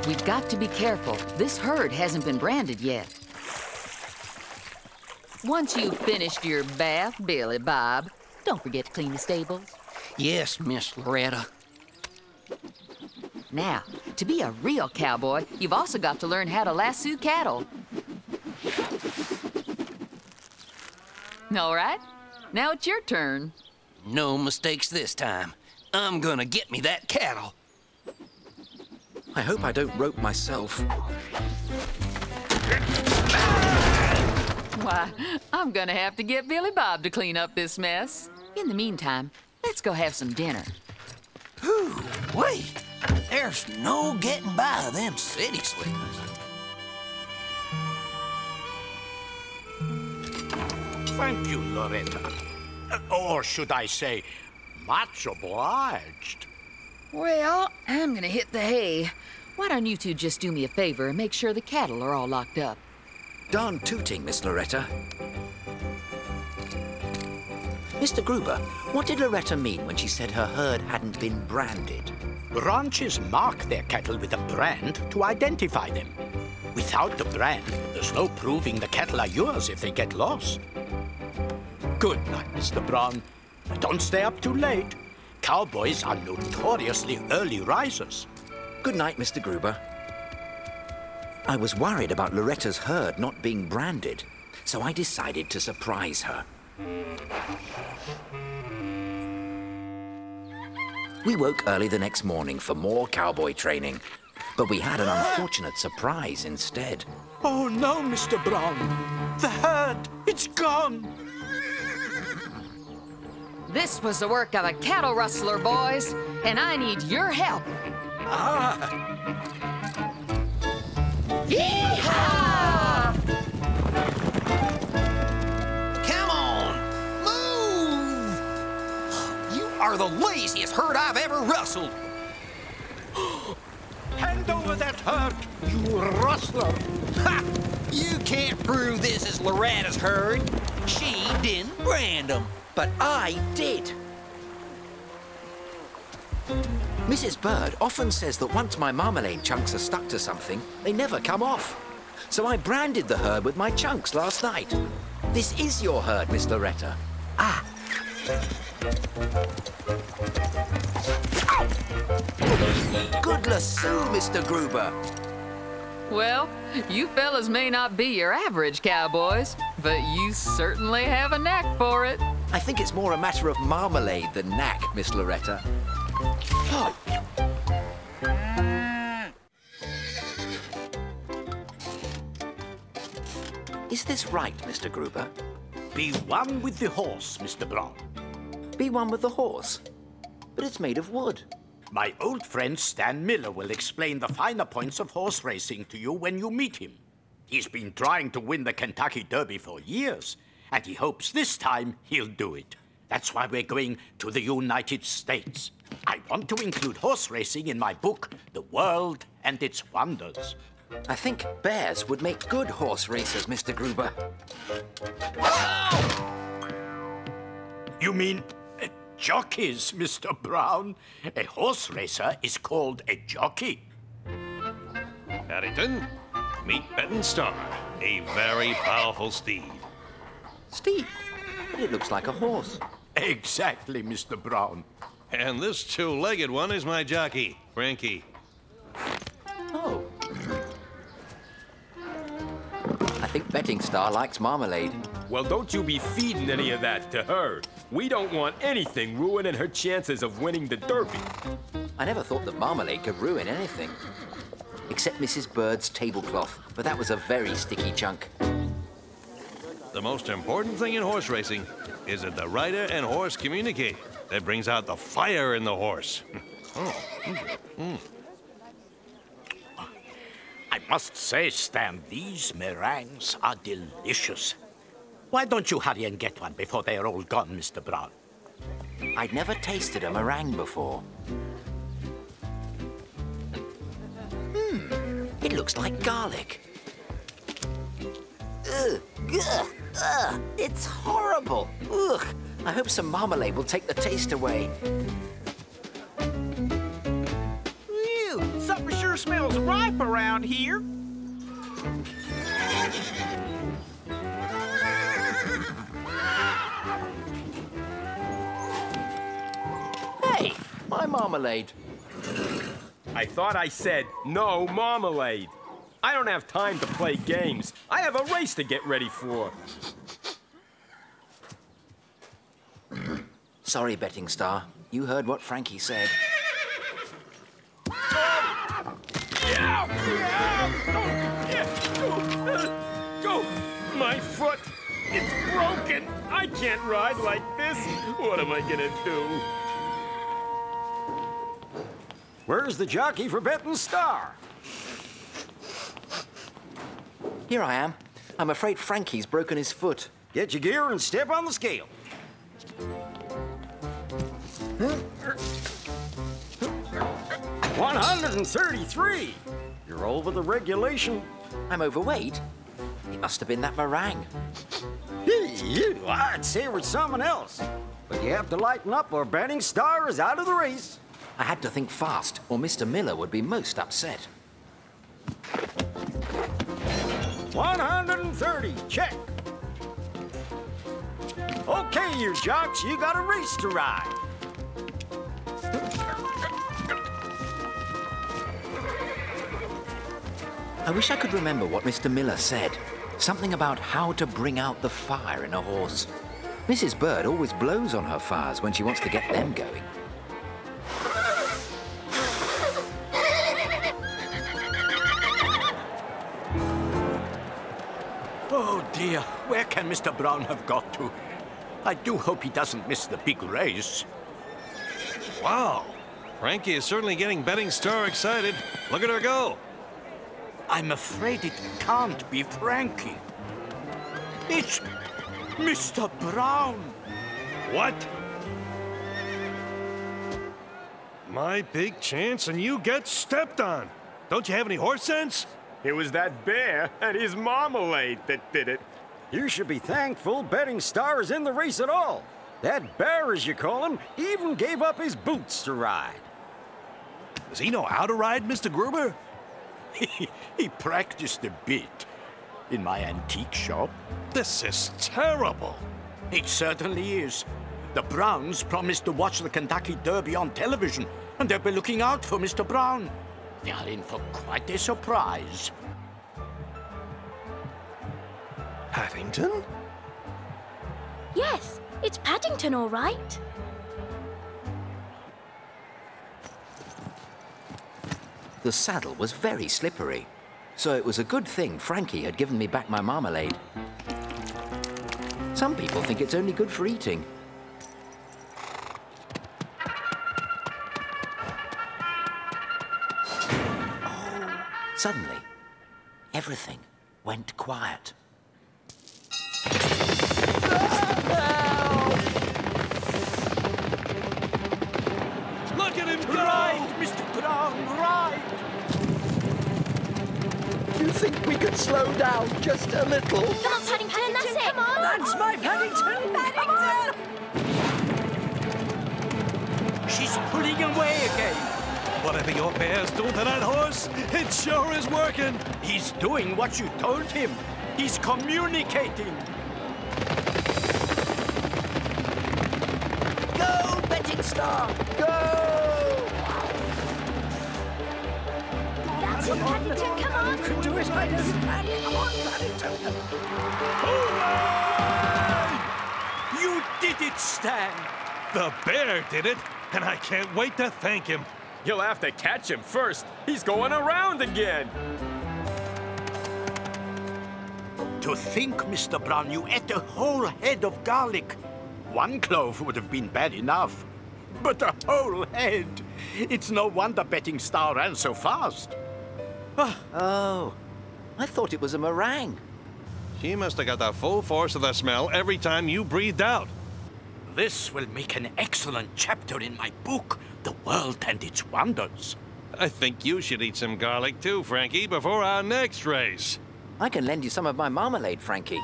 S25: We've got to be careful. This herd hasn't been branded yet. Once you've finished your bath, Billy Bob, don't forget to clean the stables.
S24: Yes, Miss Loretta.
S25: Now, to be a real cowboy, you've also got to learn how to lasso cattle. All right, now it's your turn.
S24: No mistakes this time. I'm gonna get me that cattle.
S1: I hope I don't rope myself.
S25: Why, I'm gonna have to get Billy Bob to clean up this mess. In the meantime, let's go have some dinner.
S24: Whew, wait. There's no getting by them city slickers.
S14: Thank you, Loretta. Or should I say, much obliged.
S25: Well, I'm gonna hit the hay. Why don't you two just do me a favor and make sure the cattle are all locked up?
S1: Darn tooting, Miss Loretta. Mr. Gruber, what did Loretta mean when she said her herd hadn't been branded?
S14: Ranches mark their cattle with a brand to identify them. Without the brand, there's no proving the cattle are yours if they get lost. Good night, Mr. Brown. Don't stay up too late. Cowboys are notoriously early risers.
S1: Good night, Mr. Gruber. I was worried about Loretta's herd not being branded, so I decided to surprise her. We woke early the next morning for more cowboy training, but we had an unfortunate surprise instead.
S14: Oh no, Mr. Brown. The herd, it's gone.
S25: This was the work of a cattle rustler, boys, and I need your help.
S24: Yee-haw! Come on, move! You are the laziest herd I've ever rustled.
S14: Hand over that herd, you rustler!
S24: Ha! You can't prove this is Loretta's herd. She didn't brand them.
S1: But I did. Mrs. Bird often says that once my marmalade chunks are stuck to something, they never come off. So I branded the herd with my chunks last night. This is your herd, Miss Loretta. Ah. Good lasso, Mr. Gruber.
S25: Well, you fellas may not be your average cowboys, but you certainly have a knack for it.
S1: I think it's more a matter of marmalade than knack, Miss Loretta. Oh. Is this right, Mr. Gruber?
S14: Be one with the horse, Mr. Brown.
S1: Be one with the horse? But it's made of wood.
S14: My old friend Stan Miller will explain the finer points of horse racing to you when you meet him. He's been trying to win the Kentucky Derby for years, and he hopes this time he'll do it. That's why we're going to the United States. I want to include horse racing in my book, The World and Its Wonders.
S1: I think bears would make good horse racers, Mr. Gruber.
S14: You mean jockeys, Mr. Brown? A horse racer is called a jockey.
S3: Paddington, meet Benton Star, a very powerful steed.
S1: Steed? It looks like a horse.
S14: Exactly, Mr. Brown.
S3: And this two-legged one is my jockey, Frankie.
S1: Oh. I think Betting Star likes marmalade.
S4: Well, don't you be feeding any of that to her. We don't want anything ruining her chances of winning the Derby.
S1: I never thought that marmalade could ruin anything. Except Mrs. Bird's tablecloth, but that was a very sticky chunk.
S3: The most important thing in horse racing is that the rider and horse communicate. That brings out the fire in the horse.
S14: I must say, Stan, these meringues are delicious. Why don't you hurry and get one before they are all gone, Mr. Brown?
S1: I'd never tasted a meringue before. It looks like garlic. Ugh, ugh, ugh, it's horrible. Ugh, I hope some marmalade will take the taste away.
S7: Ew, something sure smells ripe around here.
S1: Hey, my marmalade.
S4: I thought I said no marmalade. I don't have time to play games. I have a race to get ready for.
S1: Sorry, Betting Star. You heard what Frankie said.
S4: Go! My foot! It's broken! I can't ride like this! What am I gonna do?
S13: Where's the jockey for Betting Star?
S1: Here I am. I'm afraid Frankie's broken his foot.
S13: Get your gear and step on the scale. 133. You're over the regulation.
S1: I'm overweight. It must have been that meringue.
S13: I'd say it was someone else. But you have to lighten up or Betting Star is out of the race.
S1: I had to think fast, or Mr. Miller would be most upset.
S13: 130, check. Okay, you jocks, you got a race to ride.
S1: I wish I could remember what Mr. Miller said. Something about how to bring out the fire in a horse. Mrs. Bird always blows on her fires when she wants to get them going.
S14: Oh, dear. Where can Mr. Brown have got to? I do hope he doesn't miss the big race.
S3: Wow. Frankie is certainly getting Betting Star excited. Look at her go.
S14: I'm afraid it can't be Frankie. It's Mr. Brown.
S3: What? My big chance and you get stepped on. Don't you have any horse sense?
S4: It was that bear and his marmalade that did it.
S13: You should be thankful Betting Star is in the race at all. That bear, as you call him, even gave up his boots to ride.
S3: Does he know how to ride, Mr. Gruber?
S14: He practiced a bit in my antique shop.
S3: This is terrible.
S14: It certainly is. The Browns promised to watch the Kentucky Derby on television, and they'll be looking out for Mr. Brown. They are in for quite a surprise.
S3: Paddington?
S5: Yes, it's Paddington, all right.
S1: The saddle was very slippery, so it was a good thing Frankie had given me back my marmalade. Some people think it's only good for eating. Oh, suddenly, everything went quiet.
S3: Look at him go!
S14: Right, Mr. Brown, right!
S8: You think we could slow down just a little?
S5: Come on, Paddington, that's it. Come on.
S6: That's my Paddington!
S5: Paddington!
S14: She's pulling away again.
S3: Whatever your bear's doing to that horse, it sure is working.
S14: He's doing what you told him. He's communicating.
S1: Go, Betting Star! Go!
S5: That's it, Paddington.
S2: Paddington, come on!
S12: You can do it, I know you can. Come on, Paddington.
S3: Hooray! You did it, Stan! The bear did it, and I can't wait to thank him.
S4: You'll have to catch him first. He's going around again.
S12: To think, Mr. Brown, you ate a whole head of garlic. One clove would have been bad enough. But a whole head! It's no wonder Betting Star ran so fast.
S1: Oh, I thought it was a meringue.
S3: She must have got the full force of the smell every time you breathed out.
S12: This will make an excellent chapter in my book, The World and Its Wonders.
S3: I think you should eat some garlic too, Frankie, before our next race.
S1: I can lend you some of my marmalade, Frankie.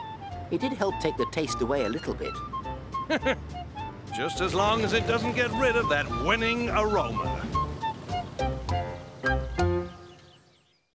S1: It did help take the taste away a little bit.
S3: Just as long as it doesn't get rid of that winning aroma.